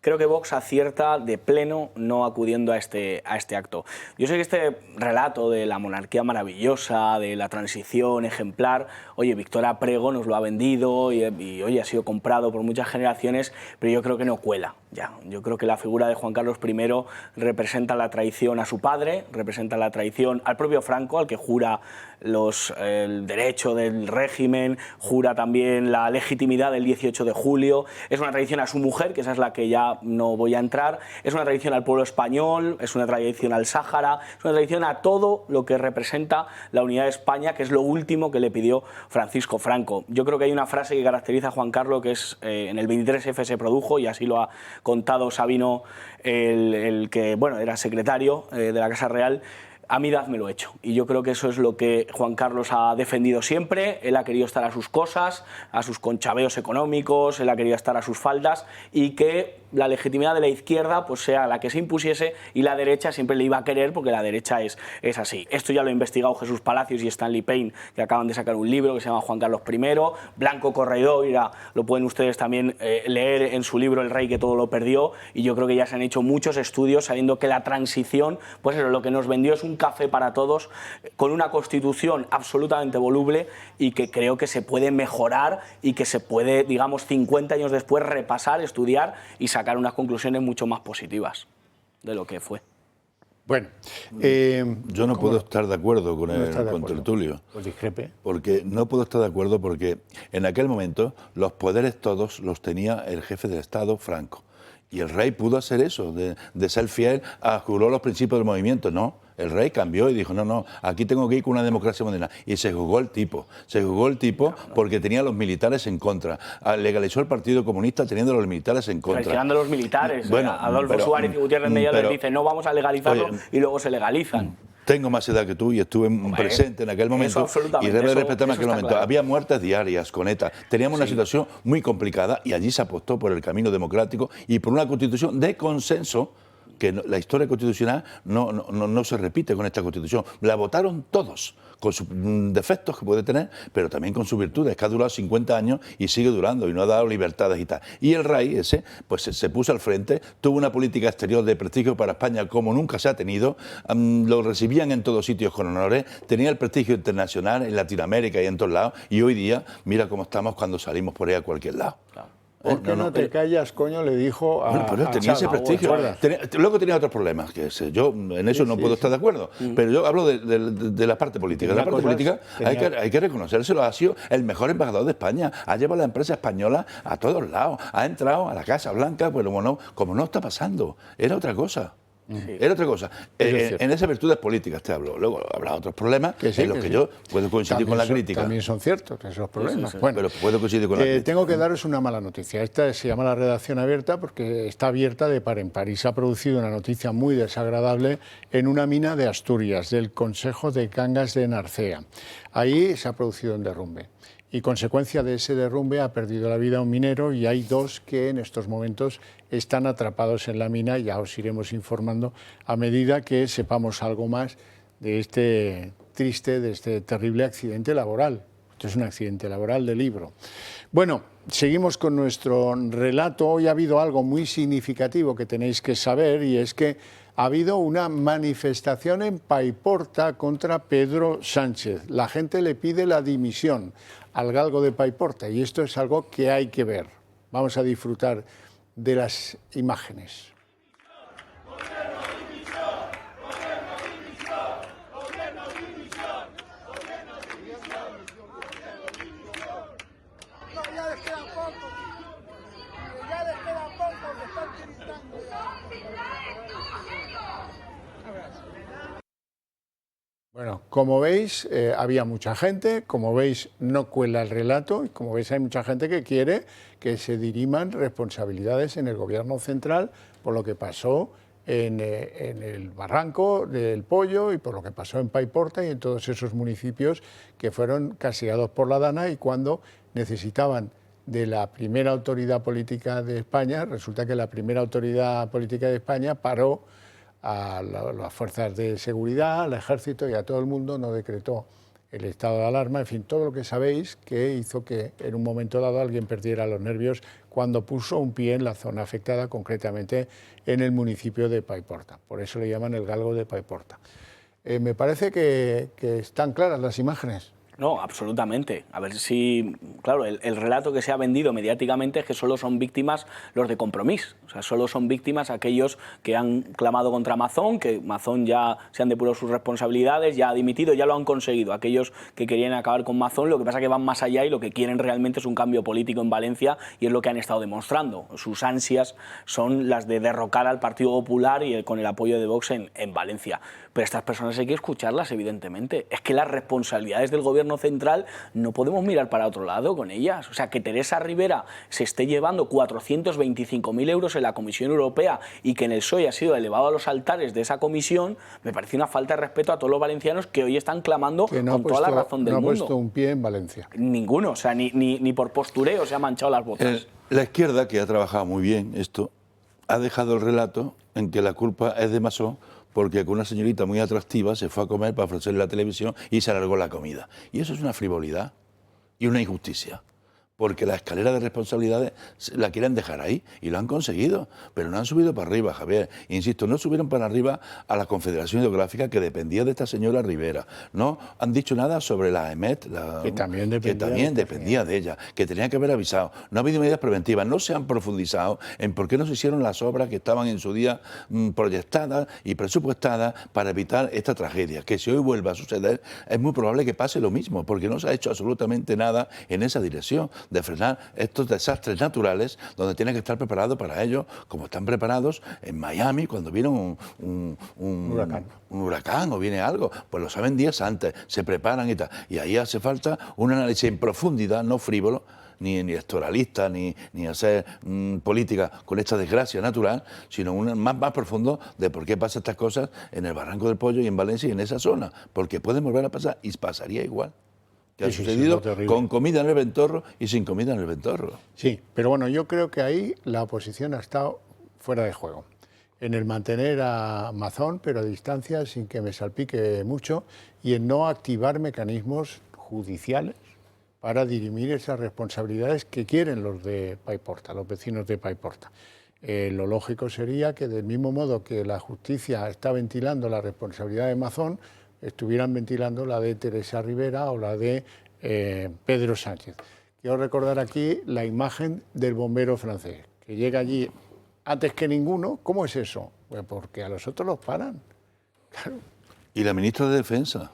Creo que Vox acierta de pleno no acudiendo a este acto. Yo sé que este relato de la monarquía maravillosa, de la transición ejemplar, oye, Víctor Aprego nos lo ha vendido y oye, ha sido comprado por muchas generaciones, pero yo creo que no cuela ya. Yo creo que la figura de Juan Carlos I representa la traición a su padre, representa la traición al propio Franco, al que jura el derecho del régimen, jura también la legitimidad del 18 de julio, es una traición a su mujer, que esa es la que ya no voy a entrar, es una traición al pueblo español, es una traición al Sáhara, es una traición a todo lo que representa la unidad de España, que es lo último que le pidió Francisco Franco. Yo creo que hay una frase que caracteriza a Juan Carlos, que es en el 23F se produjo, y así lo ha contado Sabino, el que bueno, era secretario de la Casa Real: a mí dádmelo hecho. Y yo creo que eso es lo que Juan Carlos ha defendido siempre. Él ha querido estar a sus cosas, a sus conchaveos económicos, él ha querido estar a sus faldas, y que la legitimidad de la izquierda pues sea la que se impusiese, y la derecha siempre le iba a querer, porque la derecha es así. Esto ya lo ha investigado Jesús Palacios y Stanley Payne, que acaban de sacar un libro que se llama Juan Carlos I. Blanco Corredoira lo pueden ustedes también leer en su libro El rey que todo lo perdió, y yo creo que ya se han hecho muchos estudios sabiendo que la transición, pues eso, lo que nos vendió es un café para todos, con una constitución absolutamente voluble, y que creo que se puede mejorar y que se puede, digamos, 50 años después repasar, estudiar y sacar unas conclusiones mucho más positivas de lo que fue. Bueno, yo no puedo estar de acuerdo con el contertulio. Pues discrepe. Porque no puedo estar de acuerdo, porque en aquel momento los poderes todos los tenía el jefe del Estado, Franco. Y el rey pudo hacer eso, de ser fiel a juró los principios del movimiento. No, el rey cambió y dijo, no, aquí tengo que ir con una democracia moderna. Y se jugó el tipo porque tenía a los militares en contra. Legalizó el Partido Comunista teniendo a los militares en contra. Traicionando a los militares. Bueno, Adolfo Suárez y Gutiérrez Mellado dicen, no vamos a legalizarlo, y luego se legalizan. Tengo más edad que tú y estuve presente en aquel momento y debe respetarme en aquel momento. Claro. Había muertes diarias con ETA. Teníamos una situación muy complicada y allí se apostó por el camino democrático y por una constitución de consenso, que la historia constitucional no se repite con esta constitución. La votaron todos, con sus defectos que puede tener, pero también con sus virtudes, que ha durado 50 años y sigue durando y no ha dado libertades y tal. Y el rey ese pues se puso al frente, tuvo una política exterior de prestigio para España como nunca se ha tenido, lo recibían en todos sitios con honores, tenía el prestigio internacional en Latinoamérica y en todos lados, y hoy día mira cómo estamos cuando salimos por ahí a cualquier lado. Claro. ¿Por qué no te callas, coño? Le dijo a... Bueno, pero tenía ese prestigio. Luego tenía otros problemas, que yo en eso no puedo estar de acuerdo, pero yo hablo de la parte política. De la parte política hay que reconocérselo, ha sido el mejor embajador de España, ha llevado la empresa española a todos lados, ha entrado a la Casa Blanca, pues como no está pasando, era otra cosa. Era otra cosa. En esas virtudes políticas te hablo. Luego habrá otros problemas en los que yo puedo coincidir con la crítica. También son ciertos esos problemas. Sí. Bueno, pero puedo coincidir con la crítica. Tengo que daros una mala noticia. Esta se llama la redacción abierta porque está abierta de par en par y se ha producido una noticia muy desagradable en una mina de Asturias, del Consejo de Cangas de Narcea. Ahí se ha producido un derrumbe. Y consecuencia de ese derrumbe ha perdido la vida un minero y hay dos que en estos momentos están atrapados en la mina. Ya os iremos informando a medida que sepamos algo más de este terrible accidente laboral. Esto es un accidente laboral de libro. Bueno, seguimos con nuestro relato. Hoy ha habido algo muy significativo que tenéis que saber, y es que ha habido una manifestación en Paiporta contra Pedro Sánchez. La gente le pide la dimisión al galgo de Paiporta y esto es algo que hay que ver. Vamos a disfrutar de las imágenes. Como veis, había mucha gente, como veis, no cuela el relato, y como veis, hay mucha gente que quiere que se diriman responsabilidades en el Gobierno central por lo que pasó en el Barranco del Pollo y por lo que pasó en Paiporta y en todos esos municipios que fueron castigados por la Dana, y cuando necesitaban de la primera autoridad política de España, resulta que la primera autoridad política de España paró a las fuerzas de seguridad, al ejército y a todo el mundo, no decretó el estado de alarma, en fin, todo lo que sabéis que hizo que en un momento dado alguien perdiera los nervios cuando puso un pie en la zona afectada, concretamente en el municipio de Paiporta. Por eso le llaman el galgo de Paiporta. Me parece que están claras las imágenes. No, absolutamente. A ver si, claro, el relato que se ha vendido mediáticamente es que solo son víctimas los de Compromís. O sea, solo son víctimas aquellos que han clamado contra Mazón, que Mazón ya se han depurado sus responsabilidades, ya ha dimitido, ya lo han conseguido. Aquellos que querían acabar con Mazón, lo que pasa es que van más allá y lo que quieren realmente es un cambio político en Valencia, y es lo que han estado demostrando. Sus ansias son las de derrocar al Partido Popular y con el apoyo de Vox en Valencia. Pero estas personas hay que escucharlas, evidentemente. Es que las responsabilidades del Gobierno central no podemos mirar para otro lado con ellas. O sea, que Teresa Rivera se esté llevando 425.000 euros en la Comisión Europea y que en el PSOE ha sido elevado a los altares de esa comisión, me parece una falta de respeto a todos los valencianos que hoy están clamando con toda la razón del mundo. No ha puesto un pie en Valencia. Ninguno, o sea, ni por postureo se ha manchado las botas. La izquierda, que ha trabajado muy bien esto, ha dejado el relato en que la culpa es de Masó, porque con una señorita muy atractiva se fue a comer para ofrecerle la televisión y se alargó la comida. Y eso es una frivolidad y una injusticia, porque la escalera de responsabilidades la quieren dejar ahí y lo han conseguido, pero no han subido para arriba, Javier. Insisto, no subieron para arriba a la Confederación Hidrográfica, que dependía de esta señora Rivera. No han dicho nada sobre la EMET, que también dependía de ella, que tenía que haber avisado. No ha habido medidas preventivas, no se han profundizado en por qué no se hicieron las obras que estaban en su día proyectadas y presupuestadas para evitar esta tragedia. Que si hoy vuelve a suceder, es muy probable que pase lo mismo, porque no se ha hecho absolutamente nada en esa dirección, de frenar estos desastres naturales, donde tienen que estar preparados para ello, como están preparados en Miami cuando viene un huracán o viene algo, pues lo saben días antes, se preparan y tal, y ahí hace falta un análisis en profundidad, no frívolo, ni electoralista, ni hacer política con esta desgracia natural, sino un más profundo de por qué pasan estas cosas en el Barranco del Pollo y en Valencia y en esa zona, porque pueden volver a pasar y pasaría igual que ha sucedido con comida en el Ventorro y sin comida en el Ventorro. Sí, pero bueno, yo creo que ahí la oposición ha estado fuera de juego, en el mantener a Mazón, pero a distancia, sin que me salpique mucho, y en no activar mecanismos judiciales para dirimir esas responsabilidades que quieren los de Paiporta, los vecinos de Paiporta. Lo lógico sería que, del mismo modo que la justicia está ventilando la responsabilidad de Mazón, estuvieran ventilando la de Teresa Rivera o la de Pedro Sánchez. Quiero recordar aquí la imagen del bombero francés, que llega allí antes que ninguno. ¿Cómo es eso? Pues porque a los otros los paran. Claro. Y la ministra de Defensa,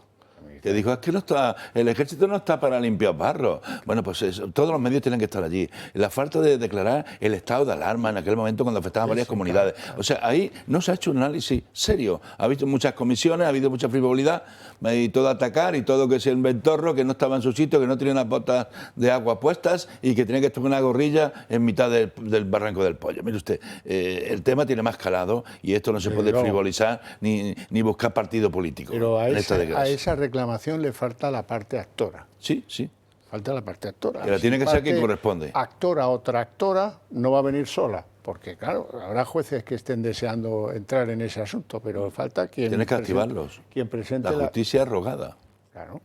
que dijo, es que no está, el ejército no está para limpiar barros. Bueno, pues eso, todos los medios tienen que estar allí. La falta de declarar el estado de alarma en aquel momento cuando afectaban varias comunidades. O sea, ahí no se ha hecho un análisis serio. Ha habido muchas comisiones, ha habido mucha frivolidad, y todo atacar, y todo que es el Ventorro, que no estaba en su sitio, que no tenía unas botas de agua puestas y que tenía que estar con una gorrilla en mitad del Barranco del Pollo. Mire usted, el tema tiene más calado y esto no se puede frivolizar ni buscar partido político. Pero a esa reclamación le falta la parte actora. Sí, sí. Falta la parte actora. Que la tiene que ser quien corresponde. Actora o tractora no va a venir sola, porque claro, habrá jueces que estén deseando entrar en ese asunto, pero falta quien... Tienes que activarlos. Quien presente la justicia arrogada. Claro.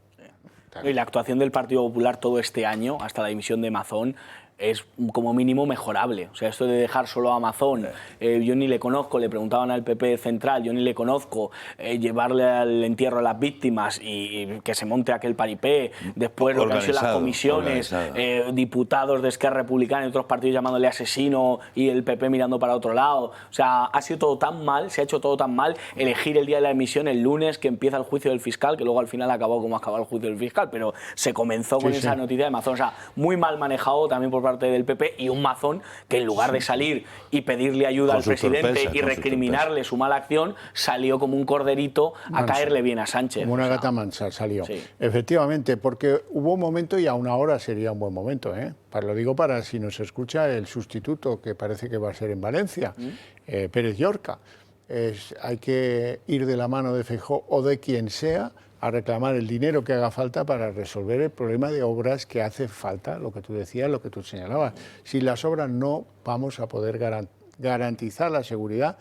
Y la actuación del Partido Popular todo este año, hasta la dimisión de Mazón, es como mínimo mejorable. O sea, esto de dejar solo a Mazón, yo ni le conozco, le preguntaban al PP central, yo ni le conozco, llevarle al entierro a las víctimas y que se monte aquel paripé, después lo que han sido las comisiones, diputados de Esquerra Republicana y otros partidos llamándole asesino y el PP mirando para otro lado. O sea, ha sido todo tan mal, se ha hecho todo tan mal, elegir el día de la emisión, el lunes, que empieza el juicio del fiscal, que luego al final acabó como acabó el juicio del fiscal, pero se comenzó con esa noticia de Mazón. O sea, muy mal manejado también por parte del PP y un Mazón que en lugar de salir y pedirle ayuda al presidente y recriminarle su mala acción, salió como un corderito a caerle bien a Sánchez. Como una gata mansa salió. Sí. Efectivamente, porque hubo un momento y aún ahora sería un buen momento, ¿eh? Lo digo para si nos escucha el sustituto que parece que va a ser en Valencia, Pérez Llorca. Hay que ir de la mano de Feijóo o de quien sea a reclamar el dinero que haga falta para resolver el problema de obras que hace falta, lo que tú decías, lo que tú señalabas. Sin las obras no vamos a poder garantizar la seguridad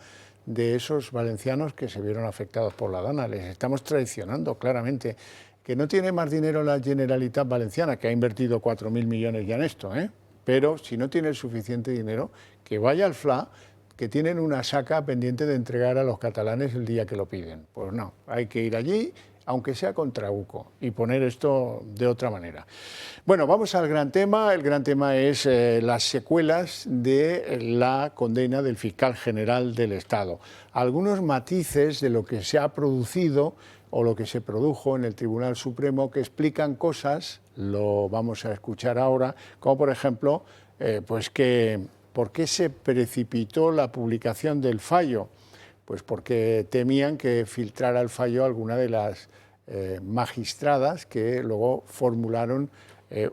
de esos valencianos que se vieron afectados por la Dana. Les estamos traicionando claramente. Que no tiene más dinero la Generalitat Valenciana, que ha invertido 4.000 millones ya en esto, ¿eh? Pero si no tiene el suficiente dinero, que vaya al FLA, que tienen una saca pendiente de entregar a los catalanes el día que lo piden. Pues no, hay que ir allí, aunque sea con trabuco, y poner esto de otra manera. Bueno, vamos al gran tema. El gran tema es las secuelas de la condena del fiscal general del Estado. Algunos matices de lo que se ha producido o lo que se produjo en el Tribunal Supremo que explican cosas, lo vamos a escuchar ahora, como por ejemplo, pues que ¿por qué se precipitó la publicación del fallo? Pues porque temían que filtrara el fallo alguna de las magistradas que luego formularon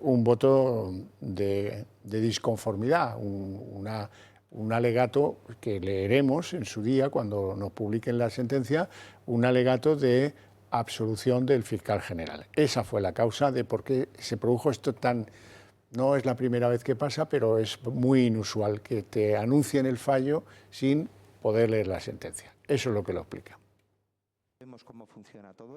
un voto de disconformidad, un alegato que leeremos en su día cuando nos publiquen la sentencia, un alegato de absolución del fiscal general. Esa fue la causa de por qué se produjo esto tan... No es la primera vez que pasa, pero es muy inusual que te anuncien el fallo sin poder leer la sentencia. Eso es lo que lo explica.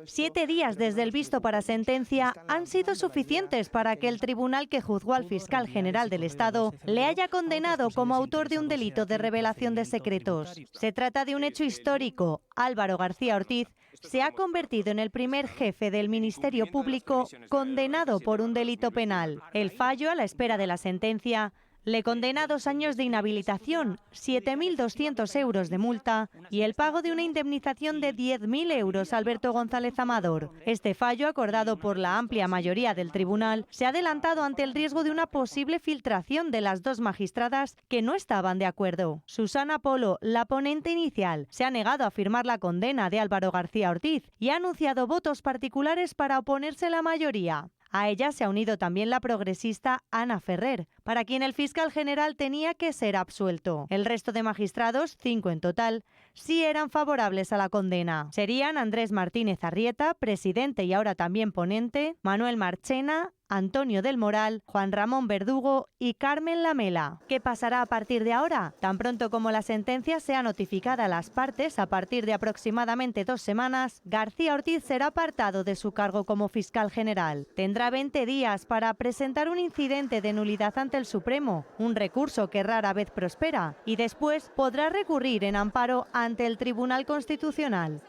7 días desde el visto para sentencia han sido suficientes para que el tribunal que juzgó al fiscal general del Estado le haya condenado como autor de un delito de revelación de secretos. Se trata de un hecho histórico. Álvaro García Ortiz se ha convertido en el primer jefe del Ministerio Público condenado por un delito penal. El fallo, a la espera de la sentencia, le condena a 2 años de inhabilitación, 7.200 euros de multa y el pago de una indemnización de 10.000 euros a Alberto González Amador. Este fallo, acordado por la amplia mayoría del tribunal, se ha adelantado ante el riesgo de una posible filtración de las 2 magistradas que no estaban de acuerdo. Susana Polo, la ponente inicial, se ha negado a firmar la condena de Álvaro García Ortiz y ha anunciado votos particulares para oponerse a la mayoría. A ella se ha unido también la progresista Ana Ferrer, para quien el fiscal general tenía que ser absuelto. El resto de magistrados, 5 en total, sí eran favorables a la condena. Serían Andrés Martínez Arrieta, presidente y ahora también ponente, Manuel Marchena, Antonio del Moral, Juan Ramón Verdugo y Carmen Lamela. ¿Qué pasará a partir de ahora? Tan pronto como la sentencia sea notificada a las partes, a partir de aproximadamente 2 semanas, García Ortiz será apartado de su cargo como fiscal general. Tendrá 20 días para presentar un incidente de nulidad ante el Supremo, un recurso que rara vez prospera, y después podrá recurrir en amparo ante el Tribunal Constitucional.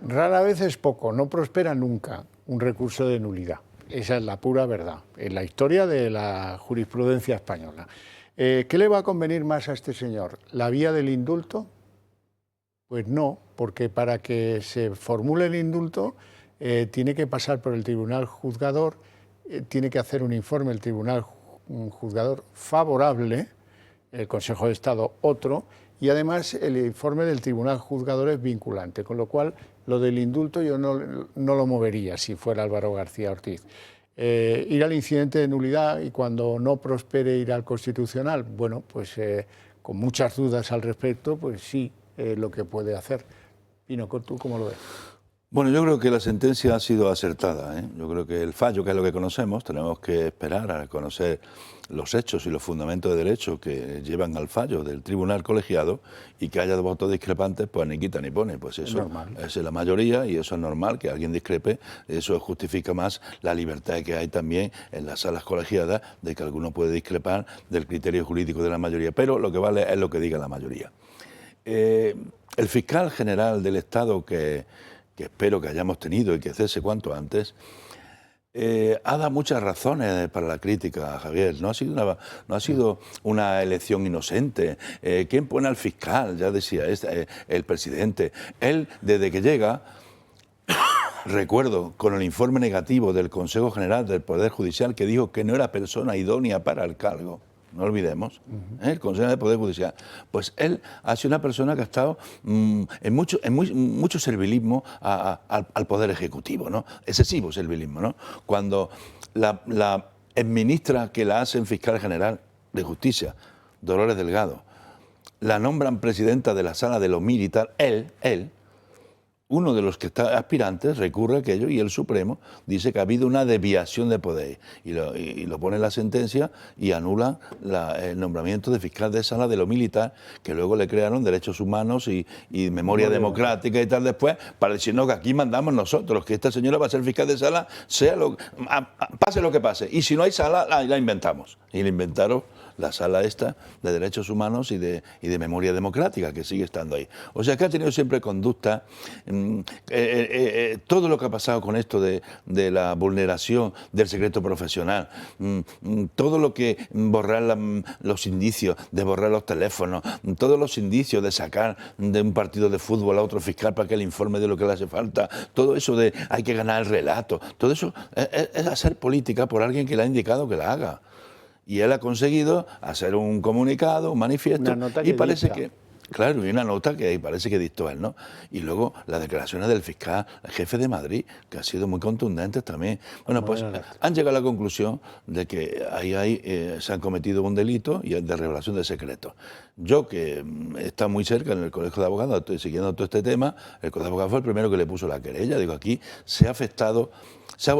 Rara vez es poco, no prospera nunca un recurso de nulidad. Esa es la pura verdad, en la historia de la jurisprudencia española. ¿Qué le va a convenir más a este señor? ¿La vía del indulto? Pues no, porque para que se formule el indulto tiene que pasar por el tribunal juzgador, tiene que hacer un informe el tribunal juzgador favorable, el Consejo de Estado otro, y además el informe del tribunal juzgador es vinculante, con lo cual lo del indulto yo no lo movería si fuera Álvaro García Ortiz. Ir al incidente de nulidad y cuando no prospere ir al Constitucional, bueno, pues con muchas dudas al respecto, pues sí, lo que puede hacer. Pino, ¿tú cómo lo ves? Bueno, yo creo que la sentencia ha sido acertada, ¿eh? Yo creo que el fallo, que es lo que conocemos, tenemos que esperar a conocer los hechos y los fundamentos de derecho que llevan al fallo del tribunal colegiado, y que haya votos discrepantes, pues ni quita ni pone. Pues eso es la mayoría y eso es normal, que alguien discrepe. Eso justifica más la libertad que hay también en las salas colegiadas de que alguno puede discrepar del criterio jurídico de la mayoría. Pero lo que vale es lo que diga la mayoría. El fiscal general del Estado que espero que hayamos tenido y que cese cuanto antes, ha dado muchas razones para la crítica, Javier. No ha sido una elección inocente. ¿Quién pone al fiscal? Ya decía el presidente. Él, desde que llega, Recuerdo con el informe negativo del Consejo General del Poder Judicial que dijo que no era persona idónea para el cargo. No olvidemos, el Consejo del Poder Judicial. Pues él ha sido una persona que ha estado en mucho servilismo al Poder Ejecutivo, ¿no? Excesivo servilismo, ¿no? Cuando la exministra que la hace fiscal general de Justicia, Dolores Delgado, la nombran presidenta de la Sala de lo Militar, él, uno de los que está aspirantes recurre a aquello y el Supremo dice que ha habido una desviación de poder y lo pone en la sentencia y anula el nombramiento de fiscal de sala de lo militar, que luego le crearon derechos humanos y memoria democrática y tal después, para decirnos que aquí mandamos nosotros, que esta señora va a ser fiscal de sala, pase lo que pase. Y si no hay sala, la inventamos. Y le inventaron la sala esta de derechos humanos y de memoria democrática, que sigue estando ahí. O sea, que ha tenido siempre conducta. Todo lo que ha pasado con esto de la vulneración del secreto profesional, todo lo que borrar los indicios, de borrar los teléfonos, todos los indicios de sacar de un partido de fútbol a otro fiscal para que le informe de lo que le hace falta, todo eso de hay que ganar el relato, todo eso es hacer política por alguien que le ha indicado que la haga. Y él ha conseguido hacer un comunicado, un manifiesto, y parece que... Claro, y una nota que parece que dictó él, ¿no? Y luego las declaraciones del fiscal, el jefe de Madrid, que han sido muy contundentes también. Bueno, pues han llegado a la conclusión de que ahí se han cometido un delito y de revelación de secretos. Yo, que está muy cerca en el Colegio de Abogados, estoy siguiendo todo este tema, el Colegio de Abogados fue el primero que le puso la querella. Digo, aquí se ha afectado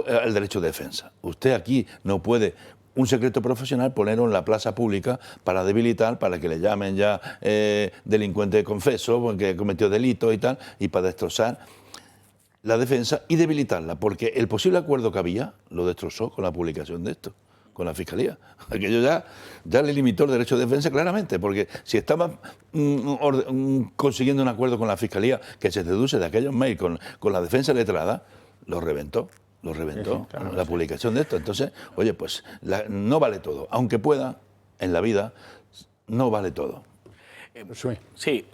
el derecho de defensa. Usted aquí no puede un secreto profesional ponerlo en la plaza pública para debilitar, para que le llamen ya delincuente confeso, porque cometió delito y tal, y para destrozar la defensa y debilitarla, porque el posible acuerdo que había lo destrozó con la publicación de esto, con la Fiscalía. Aquello ya le limitó el derecho de defensa claramente, porque si estaba consiguiendo un acuerdo con la Fiscalía que se deduce de aquellos mails con la defensa letrada, lo reventó. Sí, claro, la publicación de esto. Entonces, oye, pues no vale todo. Aunque pueda, en la vida, no vale todo. Sí,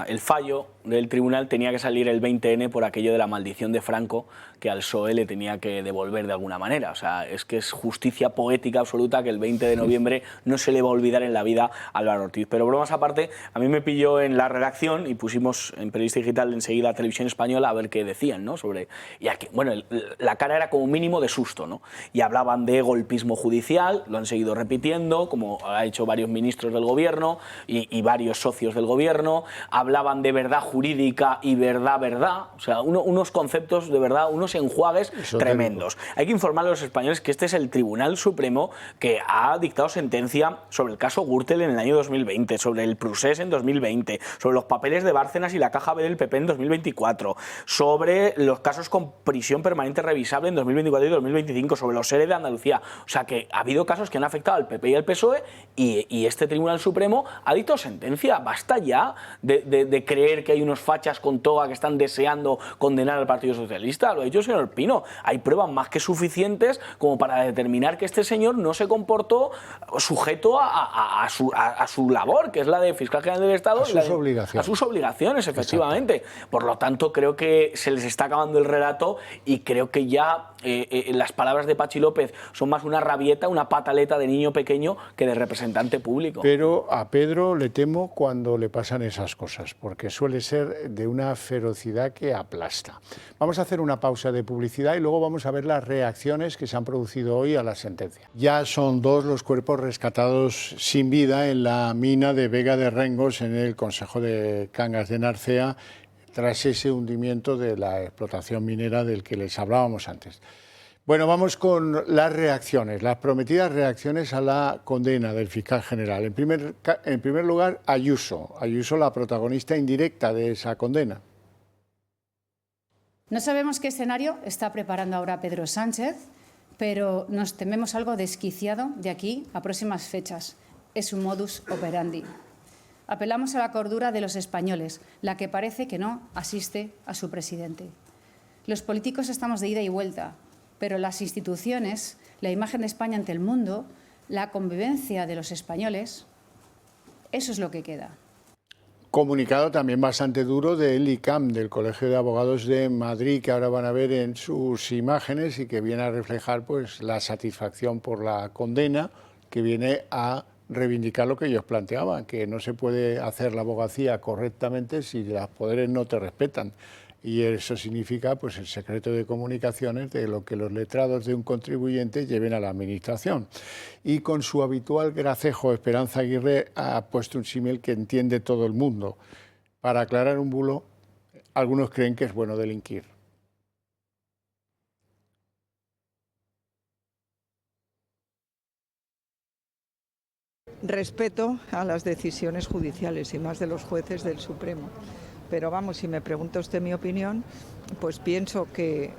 el fallo del tribunal tenía que salir el 20N por aquello de la maldición de Franco, que al PSOE le tenía que devolver de alguna manera. O sea, es que es justicia poética absoluta que el 20 de noviembre no se le va a olvidar en la vida a Álvaro Ortiz. Pero bromas aparte, a mí me pilló en la redacción y pusimos en Periodista Digital enseguida Televisión Española a ver qué decían, ¿no? Sobre, y aquí, bueno, la cara era como mínimo de susto, ¿no? Y hablaban de golpismo judicial, lo han seguido repitiendo, como ha hecho varios ministros del gobierno y varios socios del gobierno. Hablaban de verdad jurídica y verdad, o sea, unos conceptos de verdad, unos enjuagues tremendos. Hay que informar a los españoles que este es el Tribunal Supremo que ha dictado sentencia sobre el caso Gürtel en el año 2020, sobre el Prusés en 2020, sobre los papeles de Bárcenas y la Caja B del PP en 2024, sobre los casos con prisión permanente revisable en 2024 y 2025, sobre los SERE de Andalucía. O sea, que ha habido casos que han afectado al PP y al PSOE y este Tribunal Supremo ha dictado sentencia. Basta ya de creer que hay unos fachas con toga que están deseando condenar al Partido Socialista. Lo ha dicho el señor Pino. Hay pruebas más que suficientes como para determinar que este señor no se comportó sujeto a su labor, que es la de fiscal general del Estado. A sus obligaciones, efectivamente. Exacto. Por lo tanto, creo que se les está acabando el relato y creo que ya las palabras de Pachi López son más una rabieta, una pataleta de niño pequeño que de representante público. Pero a Pedro le temo cuando le pasan esas cosas, porque suele ser de una ferocidad que aplasta. Vamos a hacer una pausa de publicidad y luego vamos a ver las reacciones que se han producido hoy a la sentencia. Ya son 2 los cuerpos rescatados sin vida en la mina de Vega de Rengos, en el concejo de Cangas de Narcea, tras ese hundimiento de la explotación minera del que les hablábamos antes. Bueno, vamos con las reacciones, las prometidas reacciones a la condena del fiscal general. En primer lugar, Ayuso, la protagonista indirecta de esa condena. No sabemos qué escenario está preparando ahora Pedro Sánchez, pero nos tememos algo desquiciado de aquí a próximas fechas. Es un modus operandi. Apelamos a la cordura de los españoles, la que parece que no asiste a su presidente. Los políticos estamos de ida y vuelta, pero las instituciones, la imagen de España ante el mundo, la convivencia de los españoles, eso es lo que queda. Comunicado también bastante duro del ICAM, del Colegio de Abogados de Madrid, que ahora van a ver en sus imágenes y que viene a reflejar pues la satisfacción por la condena, que viene a reivindicar lo que ellos planteaban, que no se puede hacer la abogacía correctamente si los poderes no te respetan. Y eso significa pues el secreto de comunicaciones de lo que los letrados de un contribuyente lleven a la administración. Y con su habitual gracejo, Esperanza Aguirre ha puesto un símil que entiende todo el mundo. Para aclarar un bulo, algunos creen que es bueno delinquir. Respeto a las decisiones judiciales y más de los jueces del Supremo. Pero vamos, si me pregunta usted mi opinión, pues pienso que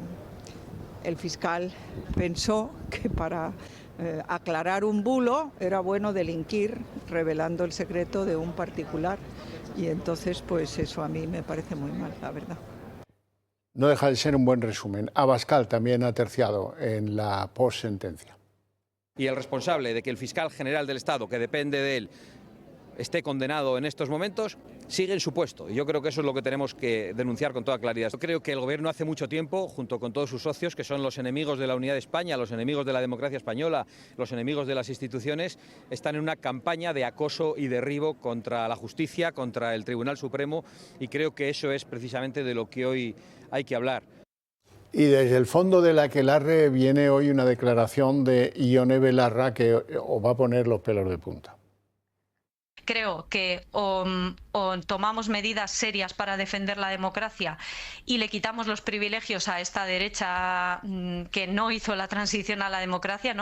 el fiscal pensó que para aclarar un bulo era bueno delinquir revelando el secreto de un particular. Y entonces, pues eso a mí me parece muy mal, la verdad. No deja de ser un buen resumen. Abascal también ha terciado en la postsentencia. Y el responsable de que el fiscal general del Estado, que depende de él, esté condenado en estos momentos, sigue en su puesto. Y yo creo que eso es lo que tenemos que denunciar con toda claridad. Yo creo que el Gobierno hace mucho tiempo, junto con todos sus socios, que son los enemigos de la unidad de España, los enemigos de la democracia española, los enemigos de las instituciones, están en una campaña de acoso y derribo contra la justicia, contra el Tribunal Supremo, y creo que eso es precisamente de lo que hoy hay que hablar. Y desde el fondo de la aquelarre viene hoy una declaración de Ione Belarra que os va a poner los pelos de punta. Creo que o tomamos medidas serias para defender la democracia y le quitamos los privilegios a esta derecha que no hizo la transición a la democracia,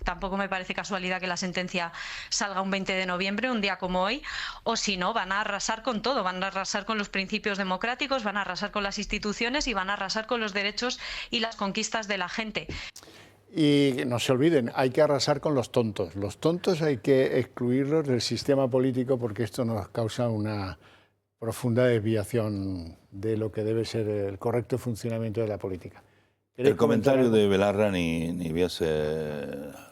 tampoco me parece casualidad que la sentencia salga un 20 de noviembre, un día como hoy, o si no, van a arrasar con todo, van a arrasar con los principios democráticos, van a arrasar con las instituciones y van a arrasar con los derechos y las conquistas de la gente. Y no se olviden, hay que arrasar con los tontos. Los tontos hay que excluirlos del sistema político porque esto nos causa una profunda desviación de lo que debe ser el correcto funcionamiento de la política. El comentario de Belarra ni bien eso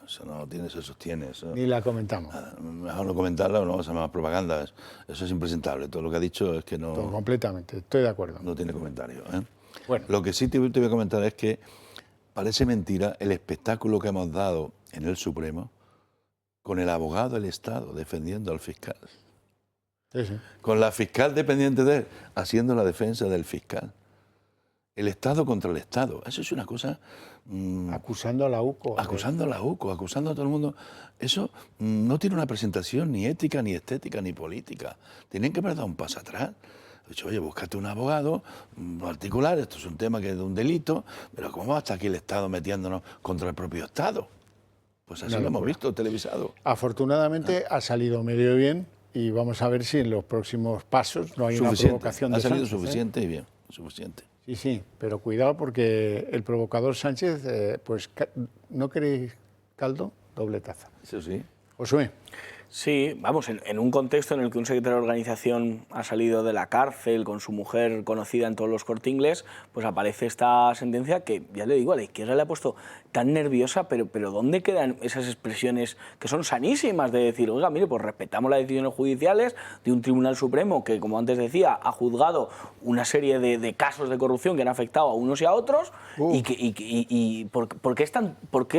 se sostiene. Eso, ni la comentamos. Mejor no comentarla o no vamos a más propaganda. Eso es impresentable. Todo lo que ha dicho es que no... Todo, completamente, estoy de acuerdo. No tiene comentario. Bueno. Lo que sí te voy a comentar es que parece mentira el espectáculo que hemos dado en el Supremo con el abogado del Estado defendiendo al fiscal. Sí, sí. Con la fiscal dependiente de él haciendo la defensa del fiscal. El Estado contra el Estado. Eso es una cosa... acusando a la UCO. Acusando a la UCO, acusando a todo el mundo. Eso no tiene una presentación ni ética, ni estética, ni política. Tienen que haber dado un paso atrás. He dicho, oye, búscate un abogado particular, esto es un tema que es de un delito, pero ¿cómo va a estar aquí el Estado metiéndonos contra el propio Estado? Pues así lo hemos visto televisado. Afortunadamente ha salido medio bien y vamos a ver si en los próximos pasos no hay una provocación de Ha salido Sánchez, suficiente y bien, suficiente. Sí, sí, pero cuidado porque el provocador Sánchez, pues ¿no queréis caldo? Doble taza. Eso sí. Josué. Sí, vamos, en un contexto en el que un secretario de organización ha salido de la cárcel con su mujer conocida en todos los Corte Inglés, pues aparece esta sentencia que, ya le digo, a la izquierda le ha puesto tan nerviosa, pero ¿dónde quedan esas expresiones que son sanísimas de decir, oiga, mire, pues respetamos las decisiones judiciales de un Tribunal Supremo que, como antes decía, ha juzgado una serie de casos de corrupción que han afectado a unos y a otros, y ¿por qué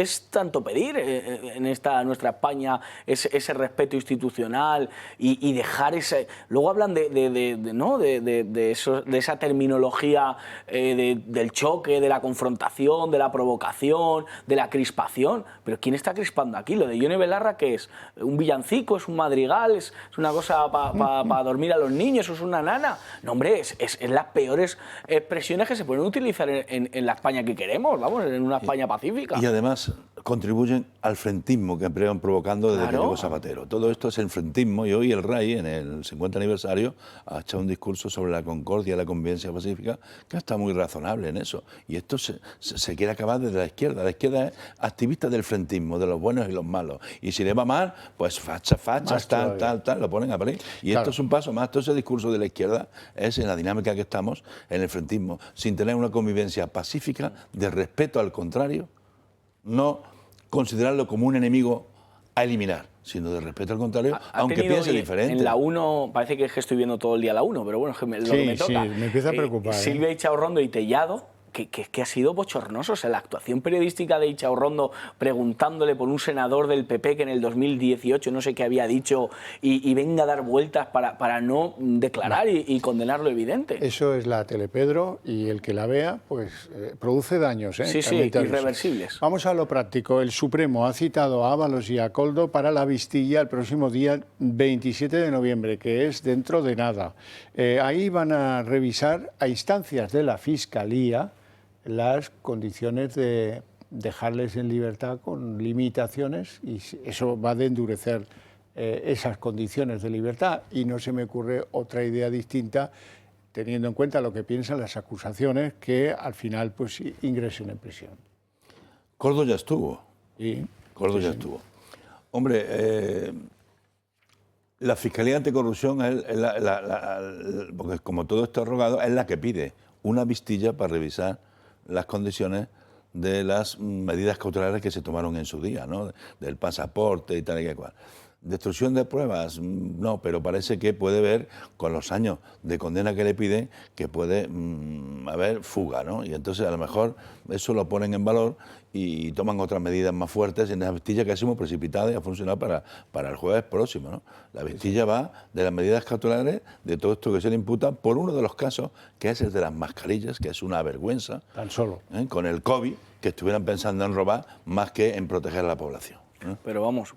es tanto pedir en nuestra España ese respeto institucional y dejar ese... Luego hablan de esa terminología del choque, de la confrontación, de la provocación, de la crispación. Pero ¿quién está crispando aquí? Lo de Ione Belarra, ¿qué es? ¿Un villancico? ¿Es un madrigal? ¿Es una cosa para dormir a los niños? ¿Es una nana? No, hombre, es las peores expresiones que se pueden utilizar en la España que queremos, vamos, en una España pacífica. Y además contribuyen al frentismo que han provocando desde que llegó Zapatero. Todo esto es el frentismo y hoy el RAI, en el 50 aniversario, ha hecho un discurso sobre la concordia y la convivencia pacífica que está muy razonable en eso. Y esto se quiere acabar desde la izquierda. La izquierda es activista del frentismo, de los buenos y los malos. Y si le va mal, pues fachas, tal, lo ponen a parir. Y claro, esto es un paso más. Todo ese discurso de la izquierda es en la dinámica que estamos en el frentismo, sin tener una convivencia pacífica, de respeto al contrario, no considerarlo como un enemigo a eliminar, sino de respeto al contrario, aunque piense diferente. En la 1, parece que estoy viendo todo el día la 1, pero bueno, es que lo que me toca. Sí, me empieza a preocupar. Silvia Ichaurrondo y Tellado, que ha sido bochornoso. O sea, la actuación periodística de Ichaurrondo preguntándole por un senador del PP que en el 2018 no sé qué había dicho y venga a dar vueltas para no declarar y condenar lo evidente. Eso es la Telepedro y el que la vea pues produce daños. Sí, irreversibles. Vamos a lo práctico. El Supremo ha citado a Ábalos y a Koldo para la vistilla el próximo día 27 de noviembre, que es dentro de nada. Ahí van a revisar a instancias de la Fiscalía las condiciones de dejarles en libertad con limitaciones y eso va a endurecer esas condiciones de libertad y no se me ocurre otra idea distinta teniendo en cuenta lo que piensan las acusaciones que al final pues ingresen en prisión. Koldo ya estuvo. Sí. Koldo ya estuvo. Hombre, la Fiscalía Anticorrupción, porque como todo está rogado, es la que pide una vistilla para revisar las condiciones de las medidas cautelares que se tomaron en su día, ¿no? Del pasaporte y tal y cual. Destrucción de pruebas, no, pero parece que puede ver, con los años de condena que le piden, que puede haber fuga, ¿no? Y entonces a lo mejor eso lo ponen en valor y toman otras medidas más fuertes en esa vistilla que ha sido muy precipitada y ha funcionado para el jueves próximo, ¿no? La vistilla va de las medidas cautelares, de todo esto que se le imputa, por uno de los casos, que es el de las mascarillas, que es una vergüenza. Tan solo. Con el COVID, que estuvieran pensando en robar más que en proteger a la población. Pero vamos,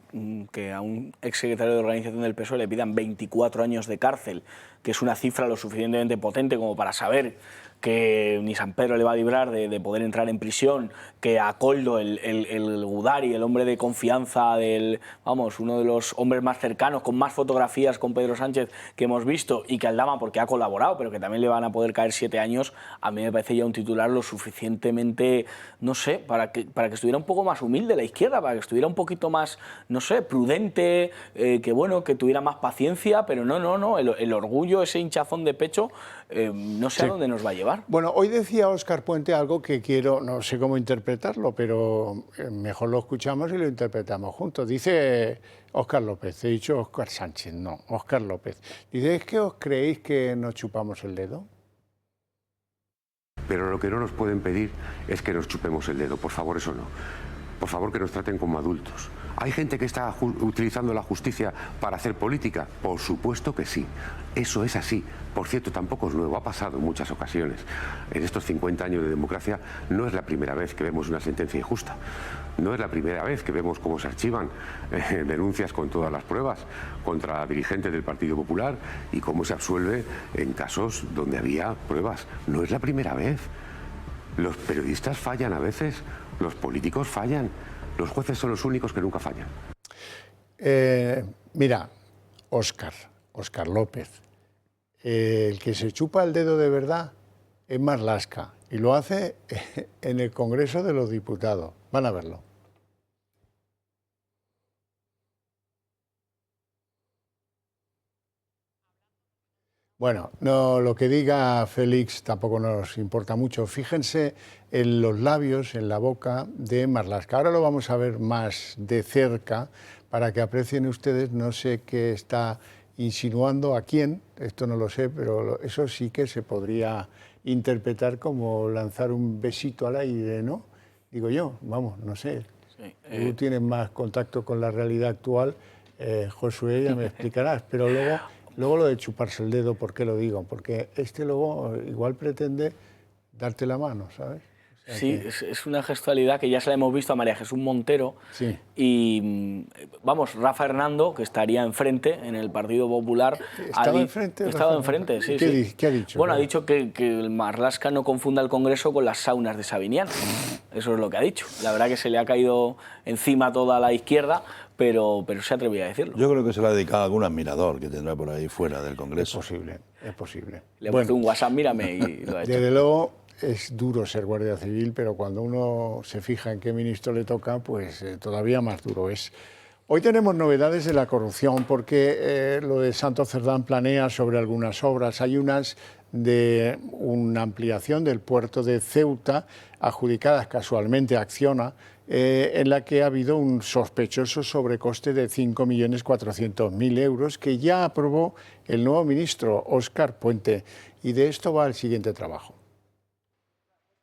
que a un exsecretario de organización del PSOE le pidan 24 años de cárcel, que es una cifra lo suficientemente potente como para saber que ni San Pedro le va a librar de poder entrar en prisión, que a Koldo, el Gudari, el hombre de confianza uno de los hombres más cercanos, con más fotografías con Pedro Sánchez que hemos visto, y que Aldama porque ha colaborado, pero que también le van a poder caer 7 años, a mí me parece ya un titular lo suficientemente, no sé, para que estuviera un poco más humilde la izquierda, para que estuviera un poquito más, no sé, prudente, que tuviera más paciencia, pero no, el orgullo, ese hinchazón de pecho, no sé a dónde nos va a llevar. Bueno, hoy decía Óscar Puente algo que quiero, no sé cómo interpretarlo, pero mejor lo escuchamos y lo interpretamos juntos. Dice Óscar López, he dicho Óscar Sánchez, no, Óscar López. Dice, ¿es que os creéis que nos chupamos el dedo? Pero lo que no nos pueden pedir es que nos chupemos el dedo, por favor, eso no. Por favor, que nos traten como adultos. ¿Hay gente que está utilizando la justicia para hacer política? Por supuesto que sí. Eso es así. Por cierto, tampoco es nuevo, ha pasado en muchas ocasiones. En estos 50 años de democracia no es la primera vez que vemos una sentencia injusta. No es la primera vez que vemos cómo se archivan denuncias con todas las pruebas contra dirigentes del Partido Popular y cómo se absuelve en casos donde había pruebas. No es la primera vez. Los periodistas fallan a veces, los políticos fallan, los jueces son los únicos que nunca fallan. Mira, Óscar López, el que se chupa el dedo de verdad es Marlaska y lo hace en el Congreso de los Diputados. Van a verlo. Bueno, no, lo que diga Félix tampoco nos importa mucho. Fíjense en los labios, en la boca de Marlaska. Ahora lo vamos a ver más de cerca para que aprecien ustedes, no sé qué está insinuando a quién, esto no lo sé, pero eso sí que se podría interpretar como lanzar un besito al aire, ¿no? Digo yo, vamos, no sé. Sí, tú tienes más contacto con la realidad actual, Josué, ya me explicarás, pero luego lo de chuparse el dedo, ¿por qué lo digo? Porque luego igual pretende darte la mano, ¿sabes? O sea sí, es una gestualidad que ya se la hemos visto a María Jesús Montero. Sí. Y, vamos, Rafa Hernando, que estaría enfrente en el Partido Popular. ¿Estaba enfrente? Estaba enfrente, sí. ¿Qué ha dicho? Bueno, ha dicho que el Marlaska no confunda el Congreso con las saunas de Sabiñán. Eso es lo que ha dicho. La verdad que se le ha caído encima toda la izquierda, pero se atrevía a decirlo. Yo creo que se lo ha dedicado a algún admirador que tendrá por ahí fuera del Congreso. Es posible. Le ha puesto un WhatsApp, mírame, y lo ha hecho. Desde luego es duro ser guardia civil, pero cuando uno se fija en qué ministro le toca, pues todavía más duro es. Hoy tenemos novedades de la corrupción, porque lo de Santos Cerdán planea sobre algunas obras. Hay unas de una ampliación del puerto de Ceuta, adjudicadas casualmente a Acciona, en la que ha habido un sospechoso sobrecoste de 5.400.000 euros que ya aprobó el nuevo ministro Óscar Puente. Y de esto va el siguiente trabajo.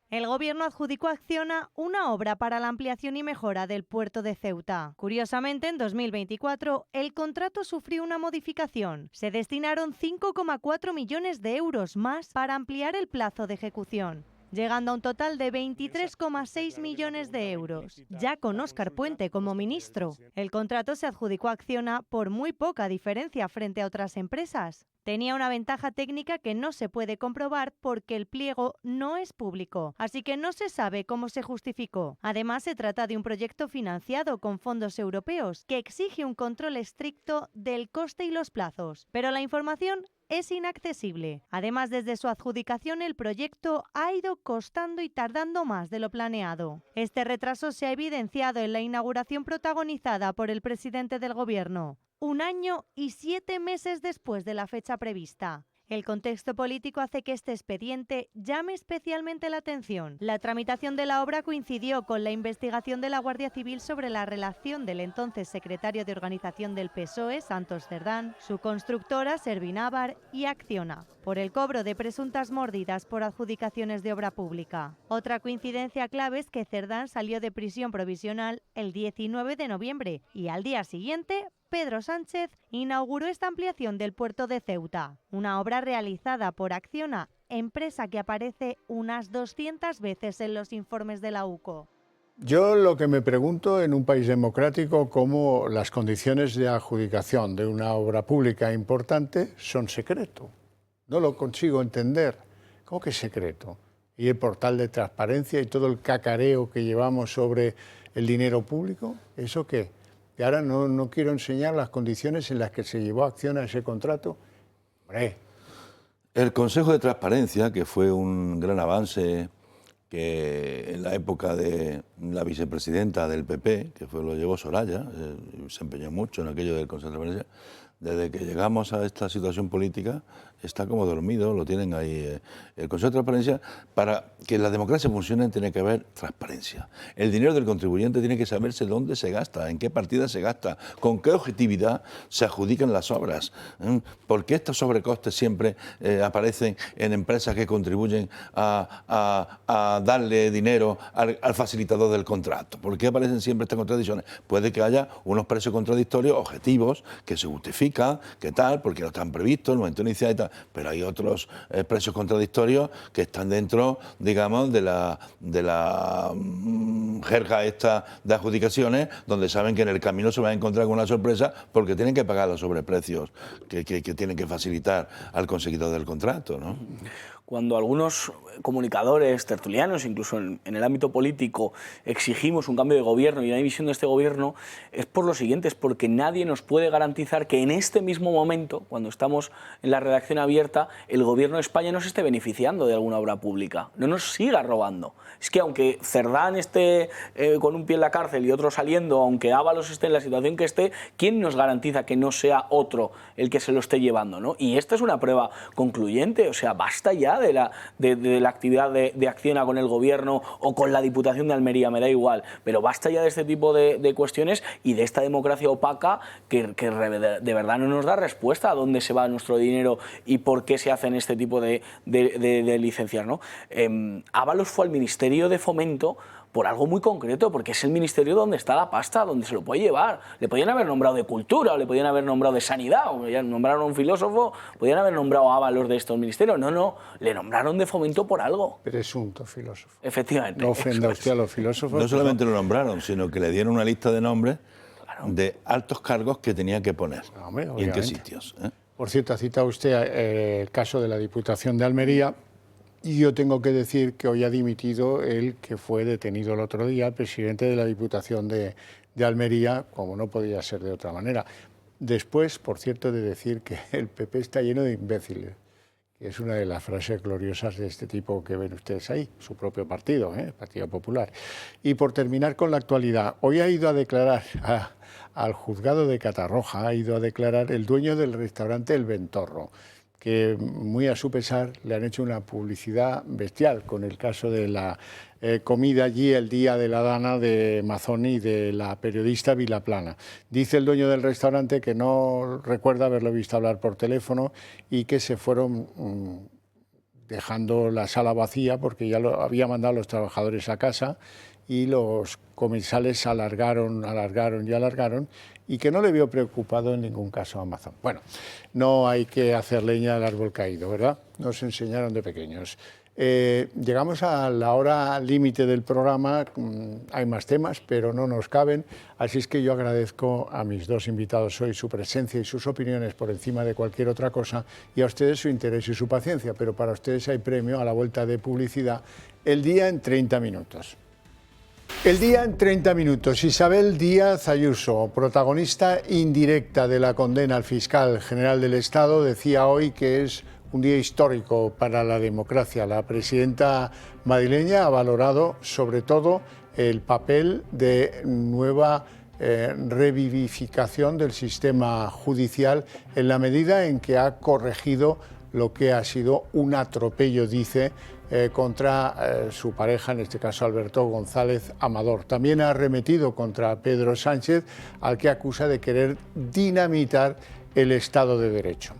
El Gobierno adjudicó a Acciona una obra para la ampliación y mejora del puerto de Ceuta. Curiosamente, en 2024, el contrato sufrió una modificación. Se destinaron 5,4 millones de euros más para ampliar el plazo de ejecución, llegando a un total de 23,6 millones de euros. Ya con Óscar Puente como ministro, el contrato se adjudicó a Acciona por muy poca diferencia frente a otras empresas. Tenía una ventaja técnica que no se puede comprobar porque el pliego no es público, así que no se sabe cómo se justificó. Además, se trata de un proyecto financiado con fondos europeos que exige un control estricto del coste y los plazos, pero la información es inaccesible. Además, desde su adjudicación, el proyecto ha ido costando y tardando más de lo planeado. Este retraso se ha evidenciado en la inauguración protagonizada por el presidente del Gobierno, 1 año y 7 meses después de la fecha prevista. El contexto político hace que este expediente llame especialmente la atención. La tramitación de la obra coincidió con la investigación de la Guardia Civil sobre la relación del entonces secretario de Organización del PSOE, Santos Cerdán, su constructora, Servinávar, y Acciona, por el cobro de presuntas mórdidas por adjudicaciones de obra pública. Otra coincidencia clave es que Cerdán salió de prisión provisional el 19 de noviembre y al día siguiente Pedro Sánchez inauguró esta ampliación del puerto de Ceuta, una obra realizada por Acciona, empresa que aparece unas 200 veces en los informes de la UCO. Yo lo que me pregunto en un país democrático, cómo las condiciones de adjudicación de una obra pública importante son secreto. No lo consigo entender. ¿Cómo que secreto? Y el portal de transparencia y todo el cacareo que llevamos sobre el dinero público, ¿eso qué? Y ahora no quiero enseñar las condiciones en las que se llevó a Acciona ese contrato. ¡Hombre! El Consejo de Transparencia, que fue un gran avance que en la época de la vicepresidenta del PP, que lo llevó Soraya, se empeñó mucho en aquello del Consejo de Transparencia, desde que llegamos a esta situación política está como dormido, lo tienen ahí. El Consejo de Transparencia, para que la democracia funcione tiene que haber transparencia. El dinero del contribuyente tiene que saberse dónde se gasta, en qué partida se gasta, con qué objetividad se adjudican las obras. ¿Por qué estos sobrecostes siempre aparecen en empresas que contribuyen a darle dinero al facilitador del contrato? ¿Por qué aparecen siempre estas contradicciones? Puede que haya unos precios contradictorios objetivos que se justifican, que tal, porque no están previstos en el momento inicial y tal. Pero hay otros precios contradictorios que están dentro, digamos, de la jerga esta de adjudicaciones, donde saben que en el camino se van a encontrar con una sorpresa porque tienen que pagar los sobreprecios que tienen que facilitar al conseguidor del contrato, ¿no? Cuando algunos comunicadores, tertulianos, incluso en el ámbito político, exigimos un cambio de gobierno y una división de este gobierno, es por lo siguiente, es porque nadie nos puede garantizar que en este mismo momento, cuando estamos en la redacción abierta, el gobierno de España no se esté beneficiando de alguna obra pública, no nos siga robando. Es que aunque Cerdán esté con un pie en la cárcel y otro saliendo, aunque Ábalos esté en la situación que esté, ¿quién nos garantiza que no sea otro el que se lo esté llevando, ¿no? Y esta es una prueba concluyente, o sea, basta ya de la actividad de Acciona con el gobierno o con la Diputación de Almería, me da igual, pero basta ya de este tipo de cuestiones y de esta democracia opaca que de verdad no nos da respuesta a dónde se va nuestro dinero y por qué se hacen este tipo de licencias, ¿no? Ábalos fue al Ministerio de Fomento por algo muy concreto, porque es el ministerio donde está la pasta, donde se lo puede llevar. Le podían haber nombrado de Cultura, o le podían haber nombrado de Sanidad, o ya nombraron a un filósofo, podían haber nombrado a Ábalos de estos ministerios. No, le nombraron de Fomento por algo. Presunto filósofo. Efectivamente. No ofenda usted a los filósofos. No solamente lo nombraron, sino que le dieron una lista de nombres de altos cargos que tenía que poner. Hombre, y en qué sitios. Por cierto, ha citado usted el caso de la Diputación de Almería. Y yo tengo que decir que hoy ha dimitido el que fue detenido el otro día, el presidente de la Diputación de Almería, como no podía ser de otra manera. Después, por cierto, de decir que el PP está lleno de imbéciles, que es una de las frases gloriosas de este tipo que ven ustedes ahí, su propio partido, el Partido Popular. Y por terminar con la actualidad, hoy ha ido a declarar al juzgado de Catarroja, ha ido a declarar el dueño del restaurante El Ventorro, que muy a su pesar le han hecho una publicidad bestial con el caso de la comida allí el día de la Dana de Mazzoni y de la periodista Vilaplana. Dice el dueño del restaurante que no recuerda haberlo visto hablar por teléfono y que se fueron dejando la sala vacía porque ya lo había mandado los trabajadores a casa y los comensales alargaron y que no le vio preocupado en ningún caso a Amazon. Bueno, no hay que hacer leña del árbol caído, ¿verdad? Nos enseñaron de pequeños. Llegamos a la hora límite del programa, hay más temas, pero no nos caben, así es que yo agradezco a mis dos invitados hoy su presencia y sus opiniones por encima de cualquier otra cosa, y a ustedes su interés y su paciencia, pero para ustedes hay premio a la vuelta de publicidad, el día en 30 minutos. El día en 30 minutos. Isabel Díaz Ayuso, protagonista indirecta de la condena al fiscal general del Estado, decía hoy que es un día histórico para la democracia. La presidenta madrileña ha valorado sobre todo el papel de nueva revivificación del sistema judicial en la medida en que ha corregido lo que ha sido un atropello, dice, contra su pareja, en este caso Alberto González Amador. También ha arremetido contra Pedro Sánchez, al que acusa de querer dinamitar el Estado de Derecho.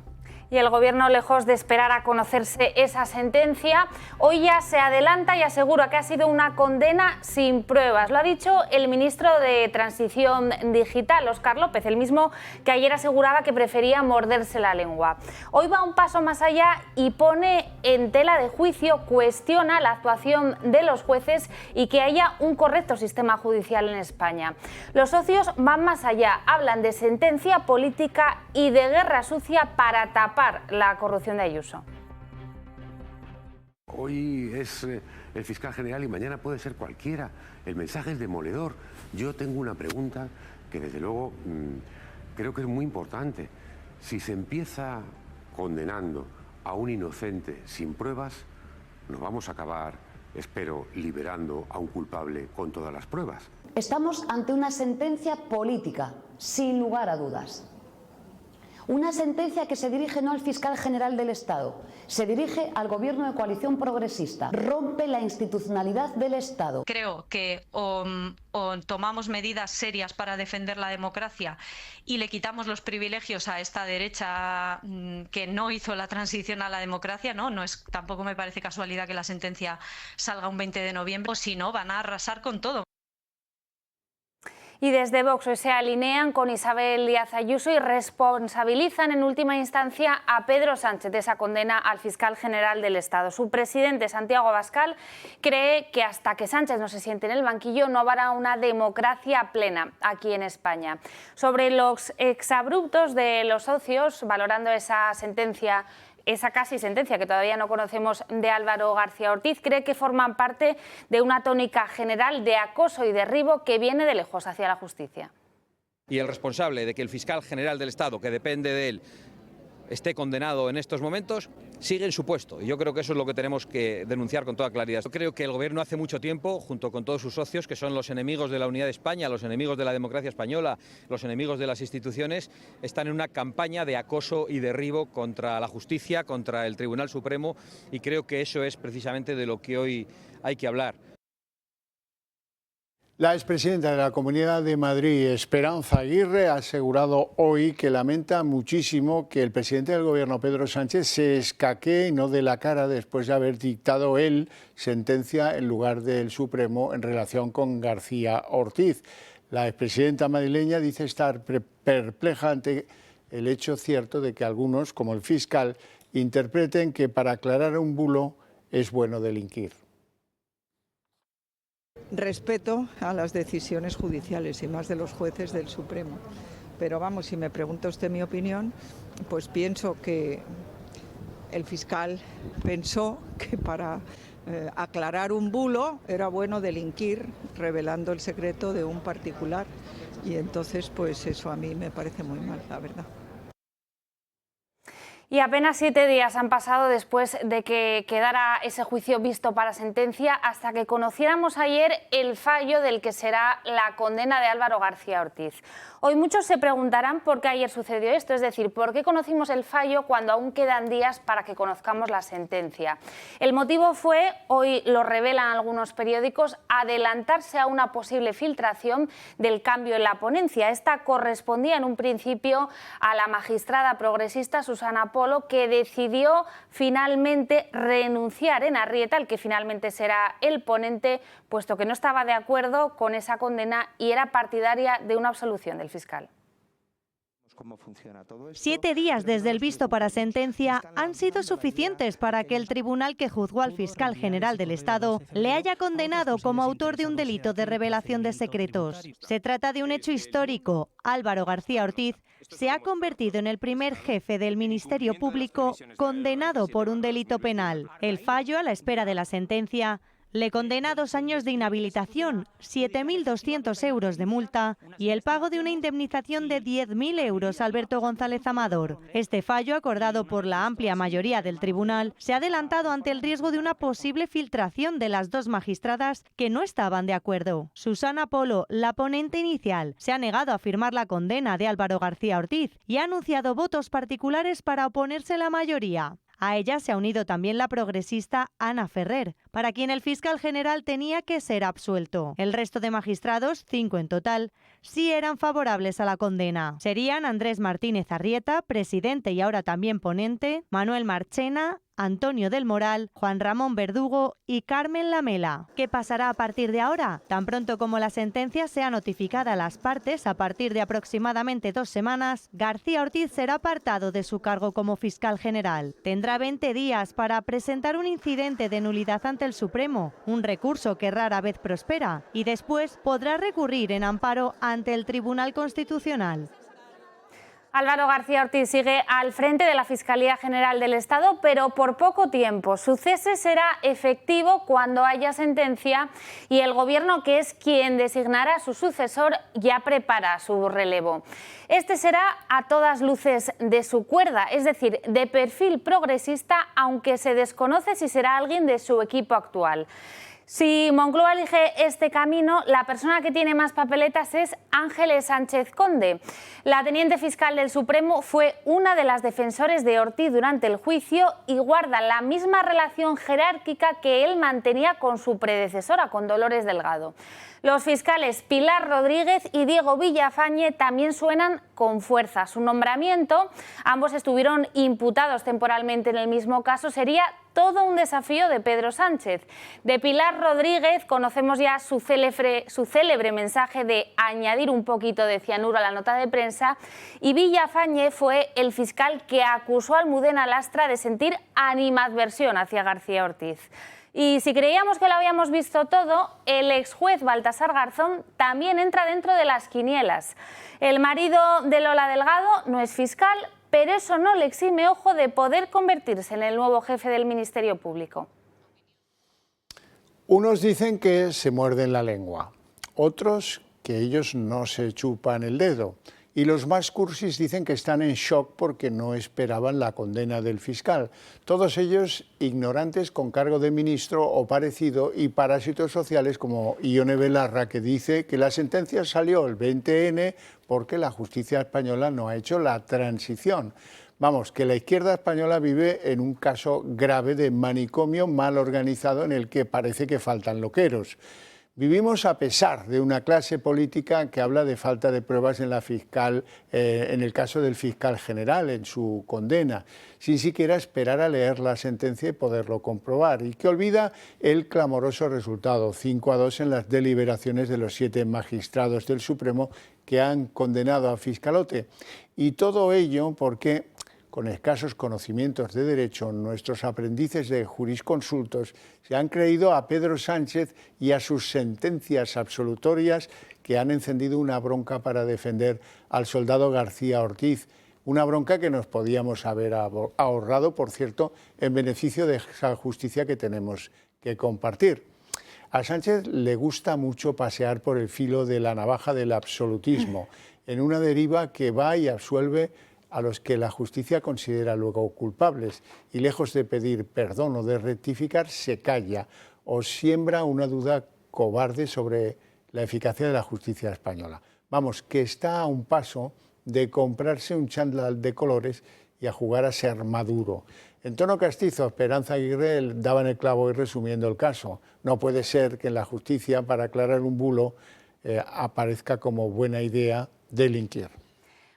Y el Gobierno, lejos de esperar a conocerse esa sentencia, hoy ya se adelanta y asegura que ha sido una condena sin pruebas. Lo ha dicho el ministro de Transición Digital, Óscar López, el mismo que ayer aseguraba que prefería morderse la lengua. Hoy va un paso más allá y pone en tela de juicio, cuestiona la actuación de los jueces y que haya un correcto sistema judicial en España. Los socios van más allá, hablan de sentencia política y de guerra sucia para tapar la corrupción de Ayuso. Hoy es el fiscal general y mañana puede ser cualquiera. El mensaje es demoledor. Yo tengo una pregunta que desde luego creo que es muy importante. Si se empieza condenando a un inocente sin pruebas, nos vamos a acabar, espero, liberando a un culpable con todas las pruebas. Estamos ante una sentencia política, sin lugar a dudas. Una sentencia que se dirige no al fiscal general del Estado, se dirige al Gobierno de coalición progresista, rompe la institucionalidad del Estado. Creo que o tomamos medidas serias para defender la democracia y le quitamos los privilegios a esta derecha que no hizo la transición a la democracia, tampoco me parece casualidad que la sentencia salga un 20 de noviembre, o si no, van a arrasar con todo. Y desde Vox hoy se alinean con Isabel Díaz Ayuso y responsabilizan en última instancia a Pedro Sánchez de esa condena al fiscal general del Estado. Su presidente, Santiago Abascal, cree que hasta que Sánchez no se siente en el banquillo no habrá una democracia plena aquí en España. Sobre los exabruptos de los socios, valorando esa sentencia, esa casi sentencia que todavía no conocemos de Álvaro García Ortiz, cree que forman parte de una tónica general de acoso y derribo que viene de lejos hacia la justicia. Y el responsable de que el fiscal general del Estado, que depende de él, esté condenado en estos momentos, sigue en su puesto. Y yo creo que eso es lo que tenemos que denunciar con toda claridad. Yo creo que el Gobierno hace mucho tiempo, junto con todos sus socios, que son los enemigos de la unidad de España, los enemigos de la democracia española, los enemigos de las instituciones, están en una campaña de acoso y derribo contra la justicia, contra el Tribunal Supremo, y creo que eso es precisamente de lo que hoy hay que hablar. La expresidenta de la Comunidad de Madrid, Esperanza Aguirre, ha asegurado hoy que lamenta muchísimo que el presidente del Gobierno, Pedro Sánchez, se escaquee y no dé la cara después de haber dictado él sentencia en lugar del Supremo en relación con García Ortiz. La expresidenta madrileña dice estar perpleja ante el hecho cierto de que algunos, como el fiscal, interpreten que para aclarar un bulo es bueno delinquir. Respeto a las decisiones judiciales y más de los jueces del Supremo. Pero vamos, si me pregunta usted mi opinión, pues pienso que el fiscal pensó que para aclarar un bulo era bueno delinquir revelando el secreto de un particular. Y entonces, pues eso a mí me parece muy mal, la verdad. Y apenas 7 días han pasado después de que quedara ese juicio visto para sentencia hasta que conociéramos ayer el fallo del que será la condena de Álvaro García Ortiz. Hoy muchos se preguntarán por qué ayer sucedió esto, es decir, por qué conocimos el fallo cuando aún quedan días para que conozcamos la sentencia. El motivo fue, hoy lo revelan algunos periódicos, adelantarse a una posible filtración del cambio en la ponencia. Esta correspondía en un principio a la magistrada progresista Susana Polo, que decidió finalmente renunciar en Arrieta, el que finalmente será el ponente, puesto que no estaba de acuerdo con esa condena y era partidaria de una absolución del fiscal. 7 días desde el visto para sentencia han sido suficientes para que el tribunal que juzgó al fiscal general del Estado le haya condenado como autor de un delito de revelación de secretos. Se trata de un hecho histórico. Álvaro García Ortiz se ha convertido en el primer jefe del Ministerio Público condenado por un delito penal. El fallo, a la espera de la sentencia, le condena a 2 años de inhabilitación, 7.200 euros de multa y el pago de una indemnización de 10.000 euros a Alberto González Amador. Este fallo, acordado por la amplia mayoría del tribunal, se ha adelantado ante el riesgo de una posible filtración de las 2 magistradas que no estaban de acuerdo. Susana Polo, la ponente inicial, se ha negado a firmar la condena de Álvaro García Ortiz y ha anunciado votos particulares para oponerse la mayoría. A ella se ha unido también la progresista Ana Ferrer, para quien el fiscal general tenía que ser absuelto. El resto de magistrados, 5 en total, sí eran favorables a la condena. Serían Andrés Martínez Arrieta, presidente y ahora también ponente, Manuel Marchena, Antonio del Moral, Juan Ramón Verdugo y Carmen Lamela. ¿Qué pasará a partir de ahora? Tan pronto como la sentencia sea notificada a las partes, a partir de aproximadamente 2 semanas, García Ortiz será apartado de su cargo como fiscal general. Tendrá 20 días para presentar un incidente de nulidad ante el Supremo, un recurso que rara vez prospera, y después podrá recurrir en amparo ante el Tribunal Constitucional. Álvaro García Ortiz sigue al frente de la Fiscalía General del Estado, pero por poco tiempo. Su cese será efectivo cuando haya sentencia y el Gobierno, que es quien designará a su sucesor, ya prepara su relevo. Este será a todas luces de su cuerda, es decir, de perfil progresista, aunque se desconoce si será alguien de su equipo actual. Si Moncloa elige este camino, la persona que tiene más papeletas es Ángeles Sánchez Conde. La teniente fiscal del Supremo fue una de las defensores de Ortiz durante el juicio y guarda la misma relación jerárquica que él mantenía con su predecesora, con Dolores Delgado. Los fiscales Pilar Rodríguez y Diego Villafañe también suenan con fuerza. Su nombramiento, ambos estuvieron imputados temporalmente en el mismo caso, sería todo un desafío de Pedro Sánchez. De Pilar Rodríguez conocemos ya su célebre mensaje de añadir un poquito de cianuro a la nota de prensa, y Villafañe fue el fiscal que acusó a Almudena Lastra de sentir animadversión hacia García Ortiz. Y si creíamos que lo habíamos visto todo, el exjuez Baltasar Garzón también entra dentro de las quinielas. El marido de Lola Delgado no es fiscal, pero eso no le exime, ojo, de poder convertirse en el nuevo jefe del Ministerio Público. Unos dicen que se muerden la lengua, otros que ellos no se chupan el dedo. Y los más cursis dicen que están en shock porque no esperaban la condena del fiscal. Todos ellos ignorantes con cargo de ministro o parecido y parásitos sociales como Ione Belarra, que dice que la sentencia salió el 20N porque la justicia española no ha hecho la transición. Vamos, que la izquierda española vive en un caso grave de manicomio mal organizado en el que parece que faltan loqueros. Vivimos a pesar de una clase política que habla de falta de pruebas en en el caso del fiscal general, en su condena, sin siquiera esperar a leer la sentencia y poderlo comprobar, y que olvida el clamoroso resultado, 5-2 en las deliberaciones de los 7 magistrados del Supremo que han condenado a Fiscalote. Y todo ello porque, con escasos conocimientos de derecho, nuestros aprendices de jurisconsultos se han creído a Pedro Sánchez y a sus sentencias absolutorias que han encendido una bronca para defender al soldado García Ortiz. Una bronca que nos podíamos haber ahorrado, por cierto, en beneficio de esa justicia que tenemos que compartir. A Sánchez le gusta mucho pasear por el filo de la navaja del absolutismo, en una deriva que va y absuelve a los que la justicia considera luego culpables y lejos de pedir perdón o de rectificar, se calla o siembra una duda cobarde sobre la eficacia de la justicia española. Vamos, que está a un paso de comprarse un chándal de colores y a jugar a ser Maduro. En tono castizo, Esperanza Aguirre daba en el clavo y resumiendo el caso. No puede ser que en la justicia, para aclarar un bulo, aparezca como buena idea delinquir.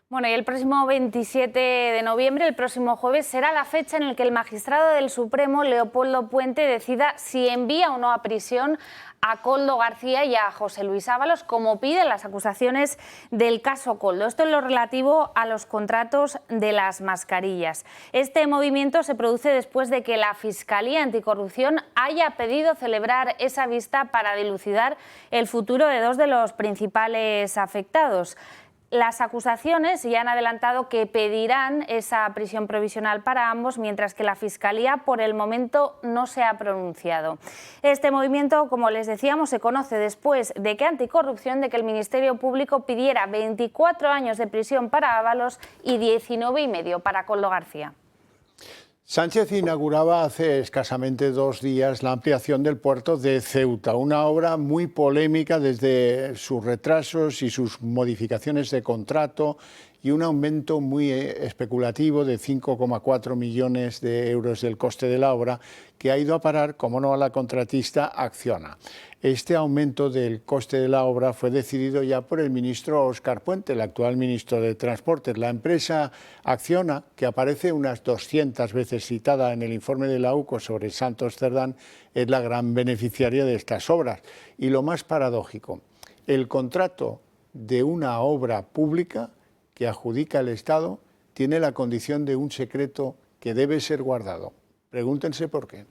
Bueno, y el próximo 27 de noviembre, el próximo jueves, será la fecha en la que el magistrado del Supremo, Leopoldo Puente, decida si envía o no a prisión a Koldo García y a José Luis Ábalos, como piden las acusaciones del caso Koldo. Esto es lo relativo a los contratos de las mascarillas. Este movimiento se produce después de que la Fiscalía Anticorrupción haya pedido celebrar esa vista para dilucidar el futuro de dos de los principales afectados. Las acusaciones ya han adelantado que pedirán esa prisión provisional para ambos, mientras que la Fiscalía por el momento no se ha pronunciado. Este movimiento, como les decíamos, se conoce después de que Anticorrupción, de que el Ministerio Público pidiera 24 años de prisión para Ábalos y 19 y medio para Koldo García. Sánchez inauguraba hace escasamente 2 días la ampliación del puerto de Ceuta, una obra muy polémica desde sus retrasos y sus modificaciones de contrato y un aumento muy especulativo de 5,4 millones de euros del coste de la obra, que ha ido a parar, como no, a la contratista Acciona. Este aumento del coste de la obra fue decidido ya por el ministro Óscar Puente, el actual ministro de Transportes. La empresa Acciona, que aparece unas 200 veces citada en el informe de la UCO sobre Santos Cerdán, es la gran beneficiaria de estas obras. Y lo más paradójico, el contrato de una obra pública que adjudica el Estado tiene la condición de un secreto que debe ser guardado. Pregúntense por qué.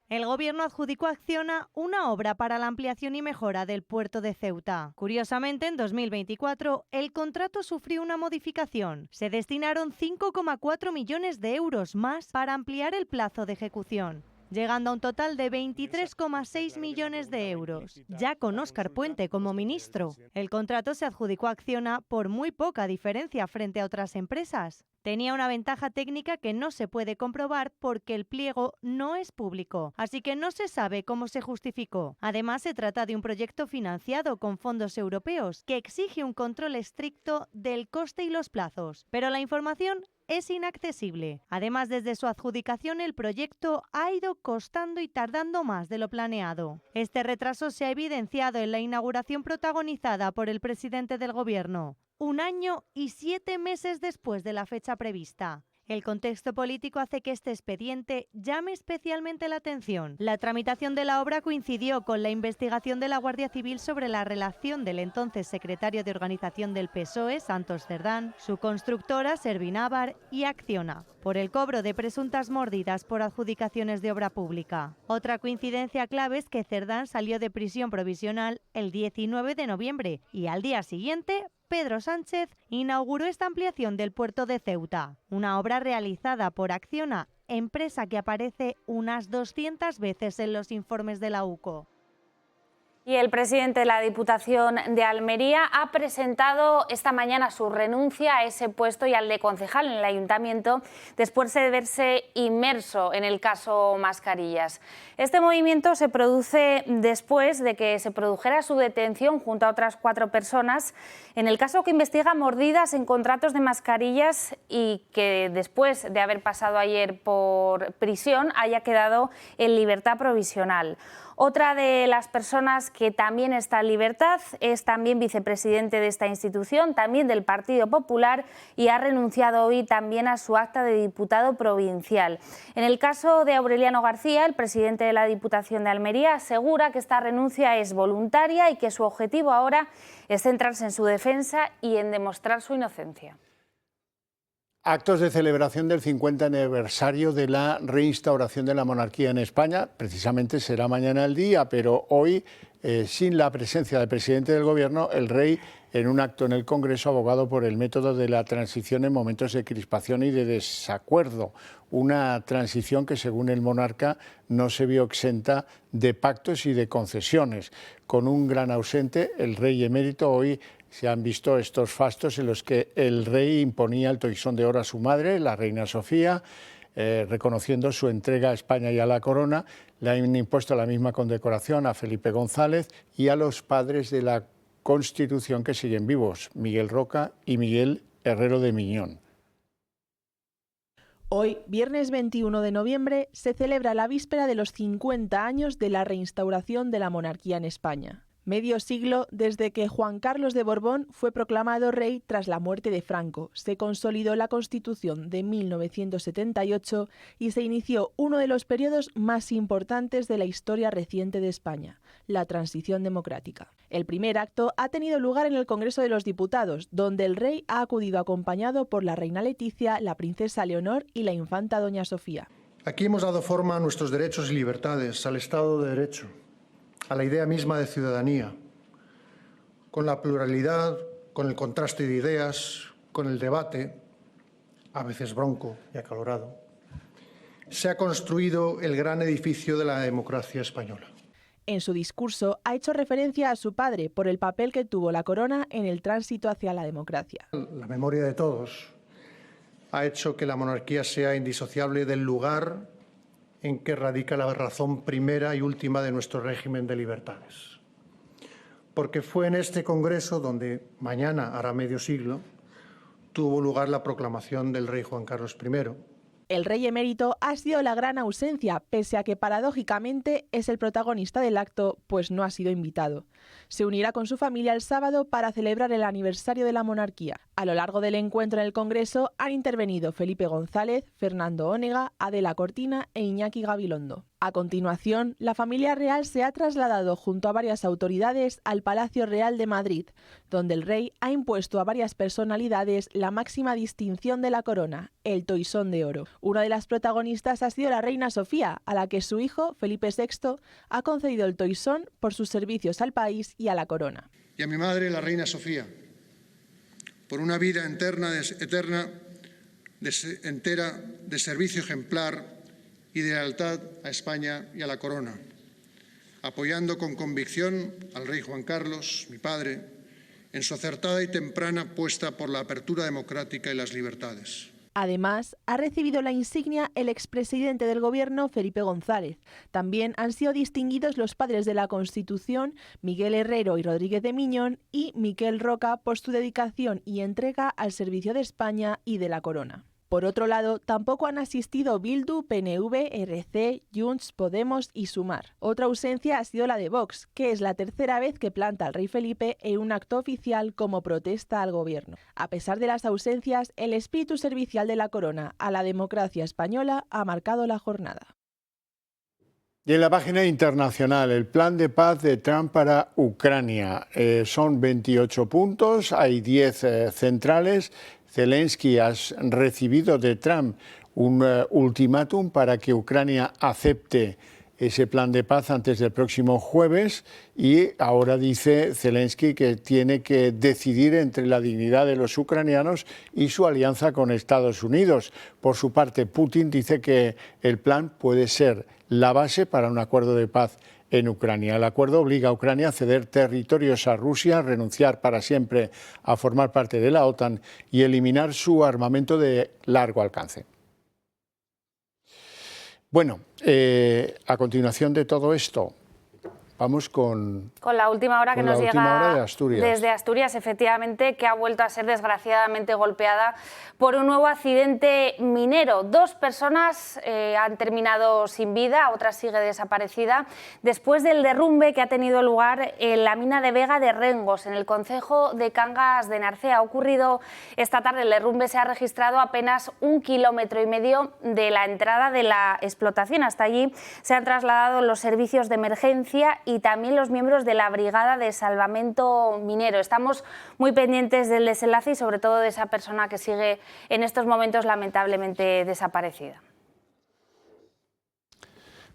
El Gobierno adjudicó a Acciona una obra para la ampliación y mejora del puerto de Ceuta. Curiosamente, en 2024, el contrato sufrió una modificación. Se destinaron 5,4 millones de euros más para ampliar el plazo de ejecución, llegando a un total de 23,6 millones de euros, ya con Óscar Puente como ministro. El contrato se adjudicó a Acciona por muy poca diferencia frente a otras empresas. Tenía una ventaja técnica que no se puede comprobar porque el pliego no es público, así que no se sabe cómo se justificó. Además, se trata de un proyecto financiado con fondos europeos que exige un control estricto del coste y los plazos, pero la información es inaccesible. Además, desde su adjudicación, el proyecto ha ido costando y tardando más de lo planeado. Este retraso se ha evidenciado en la inauguración protagonizada por el presidente del Gobierno, 1 año y 7 meses después de la fecha prevista. El contexto político hace que este expediente llame especialmente la atención. La tramitación de la obra coincidió con la investigación de la Guardia Civil sobre la relación del entonces secretario de Organización del PSOE, Santos Cerdán, su constructora, Servinávar, y Acciona, por el cobro de presuntas mórdidas por adjudicaciones de obra pública. Otra coincidencia clave es que Cerdán salió de prisión provisional el 19 de noviembre y al día siguiente Pedro Sánchez inauguró esta ampliación del puerto de Ceuta, una obra realizada por Acciona, empresa que aparece unas 200 veces en los informes de la UCO. Y el presidente de la Diputación de Almería ha presentado esta mañana su renuncia a ese puesto y al de concejal en el ayuntamiento después de verse inmerso en el caso Mascarillas. Este movimiento se produce después de que se produjera su detención junto a otras 4 personas en el caso que investiga mordidas en contratos de mascarillas y que después de haber pasado ayer por prisión haya quedado en libertad provisional. Otra de las personas que también está en libertad es también vicepresidente de esta institución, también del Partido Popular, y ha renunciado hoy también a su acta de diputado provincial. En el caso de Aureliano García, el presidente de la Diputación de Almería asegura que esta renuncia es voluntaria y que su objetivo ahora es centrarse en su defensa y en demostrar su inocencia. Actos de celebración del 50 aniversario de la reinstauración de la monarquía en España. Precisamente será mañana el día, pero hoy, sin la presencia del presidente del Gobierno, el rey, en un acto en el Congreso, ha abogado por el método de la transición en momentos de crispación y de desacuerdo. Una transición que, según el monarca, no se vio exenta de pactos y de concesiones. Con un gran ausente, el rey emérito hoy se han visto estos fastos en los que el rey imponía el toisón de oro a su madre, la reina Sofía, reconociendo su entrega a España y a la corona. Le han impuesto la misma condecoración a Felipe González y a los padres de la Constitución que siguen vivos, Miguel Roca y Miguel Herrero de Miñón. Hoy, viernes 21 de noviembre, se celebra la víspera de los 50 años de la reinstauración de la monarquía en España. Medio siglo desde que Juan Carlos de Borbón fue proclamado rey tras la muerte de Franco, se consolidó la Constitución de 1978 y se inició uno de los periodos más importantes de la historia reciente de España, la transición democrática. El primer acto ha tenido lugar en el Congreso de los Diputados, donde el rey ha acudido acompañado por la reina Leticia, la princesa Leonor y la infanta doña Sofía. Aquí hemos dado forma a nuestros derechos y libertades, al Estado de Derecho, a la idea misma de ciudadanía, con la pluralidad, con el contraste de ideas, con el debate, a veces bronco y acalorado, se ha construido el gran edificio de la democracia española. En su discurso ha hecho referencia a su padre por el papel que tuvo la corona en el tránsito hacia la democracia. La memoria de todos ha hecho que la monarquía sea indisociable del lugar en que radica la razón primera y última de nuestro régimen de libertades. Porque fue en este Congreso donde, mañana hará medio siglo, tuvo lugar la proclamación del rey Juan Carlos I. El rey emérito ha sido la gran ausencia, pese a que paradójicamente es el protagonista del acto, pues no ha sido invitado. Se unirá con su familia el sábado para celebrar el aniversario de la monarquía. A lo largo del encuentro en el Congreso han intervenido Felipe González, Fernando Onega, Adela Cortina e Iñaki Gabilondo. A continuación, la familia real se ha trasladado junto a varias autoridades al Palacio Real de Madrid, donde el rey ha impuesto a varias personalidades la máxima distinción de la corona, el toisón de oro. Una de las protagonistas ha sido la reina Sofía, a la que su hijo, Felipe VI, ha concedido el toisón por sus servicios al país y a la corona. Y a mi madre, la reina Sofía, por una vida entera de servicio ejemplar y de lealtad a España y a la corona, apoyando con convicción al rey Juan Carlos, mi padre, en su acertada y temprana apuesta por la apertura democrática y las libertades. Además, ha recibido la insignia el expresidente del Gobierno, Felipe González. También han sido distinguidos los padres de la Constitución, Miguel Herrero y Rodríguez de Miñón, y Miquel Roca por su dedicación y entrega al servicio de España y de la corona. Por otro lado, tampoco han asistido Bildu, PNV, RC, Junts, Podemos y Sumar. Otra ausencia ha sido la de Vox, que es la tercera vez que planta al rey Felipe en un acto oficial como protesta al gobierno. A pesar de las ausencias, el espíritu servicial de la corona a la democracia española ha marcado la jornada. Y en la página internacional, el plan de paz de Trump para Ucrania. Son 28 puntos, hay 10 centrales. Zelensky ha recibido de Trump un ultimátum para que Ucrania acepte ese plan de paz antes del próximo jueves y ahora dice Zelensky que tiene que decidir entre la dignidad de los ucranianos y su alianza con Estados Unidos. Por su parte, Putin dice que el plan puede ser la base para un acuerdo de paz en Ucrania. El acuerdo obliga a Ucrania a ceder territorios a Rusia, renunciar para siempre a formar parte de la OTAN y eliminar su armamento de largo alcance. Bueno, a continuación de todo esto, vamos con la última hora que nos llega de Asturias. Desde Asturias, efectivamente, que ha vuelto a ser desgraciadamente golpeada por un nuevo accidente minero. 2 personas han terminado sin vida, otra sigue desaparecida, después del derrumbe que ha tenido lugar en la mina de Vega de Rengos, en el concejo de Cangas de Narcea. Ha ocurrido esta tarde, el derrumbe se ha registrado apenas 1,5 kilómetros de la entrada de la explotación. Hasta allí se han trasladado los servicios de emergencia y también los miembros de la Brigada de Salvamento Minero. Estamos muy pendientes del desenlace y sobre todo de esa persona que sigue en estos momentos lamentablemente desaparecida.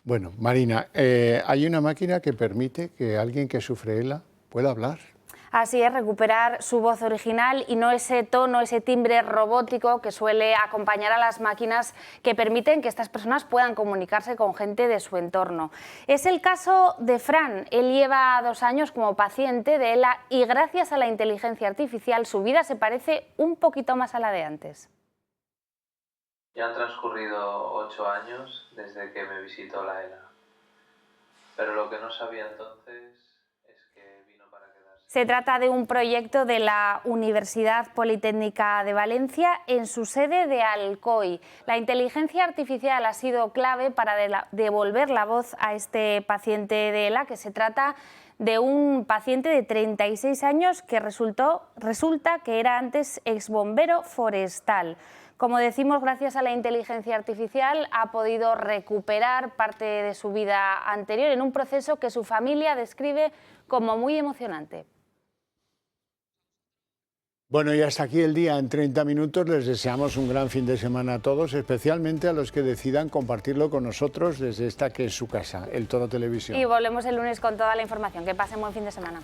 Bueno, Marina, hay una máquina que permite que alguien que sufre ELA pueda hablar. Así es, recuperar su voz original y no ese tono, ese timbre robótico que suele acompañar a las máquinas que permiten que estas personas puedan comunicarse con gente de su entorno. Es el caso de Fran. Él lleva 2 años como paciente de ELA y gracias a la inteligencia artificial su vida se parece un poquito más a la de antes. Ya han transcurrido 8 años desde que me visitó la ELA, pero lo que no sabía entonces es que vino para quedarse. Se trata de un proyecto de la Universidad Politécnica de Valencia en su sede de Alcoy. La inteligencia artificial ha sido clave para devolver la voz a este paciente de ELA, que se trata de un paciente de 36 años que resulta que era antes exbombero forestal. Como decimos, gracias a la inteligencia artificial ha podido recuperar parte de su vida anterior en un proceso que su familia describe como muy emocionante. Bueno, y hasta aquí el día en 30 minutos. Les deseamos un gran fin de semana a todos, especialmente a los que decidan compartirlo con nosotros desde esta que es su casa, El Toro Televisión. Y volvemos el lunes con toda la información. Que pasen buen fin de semana.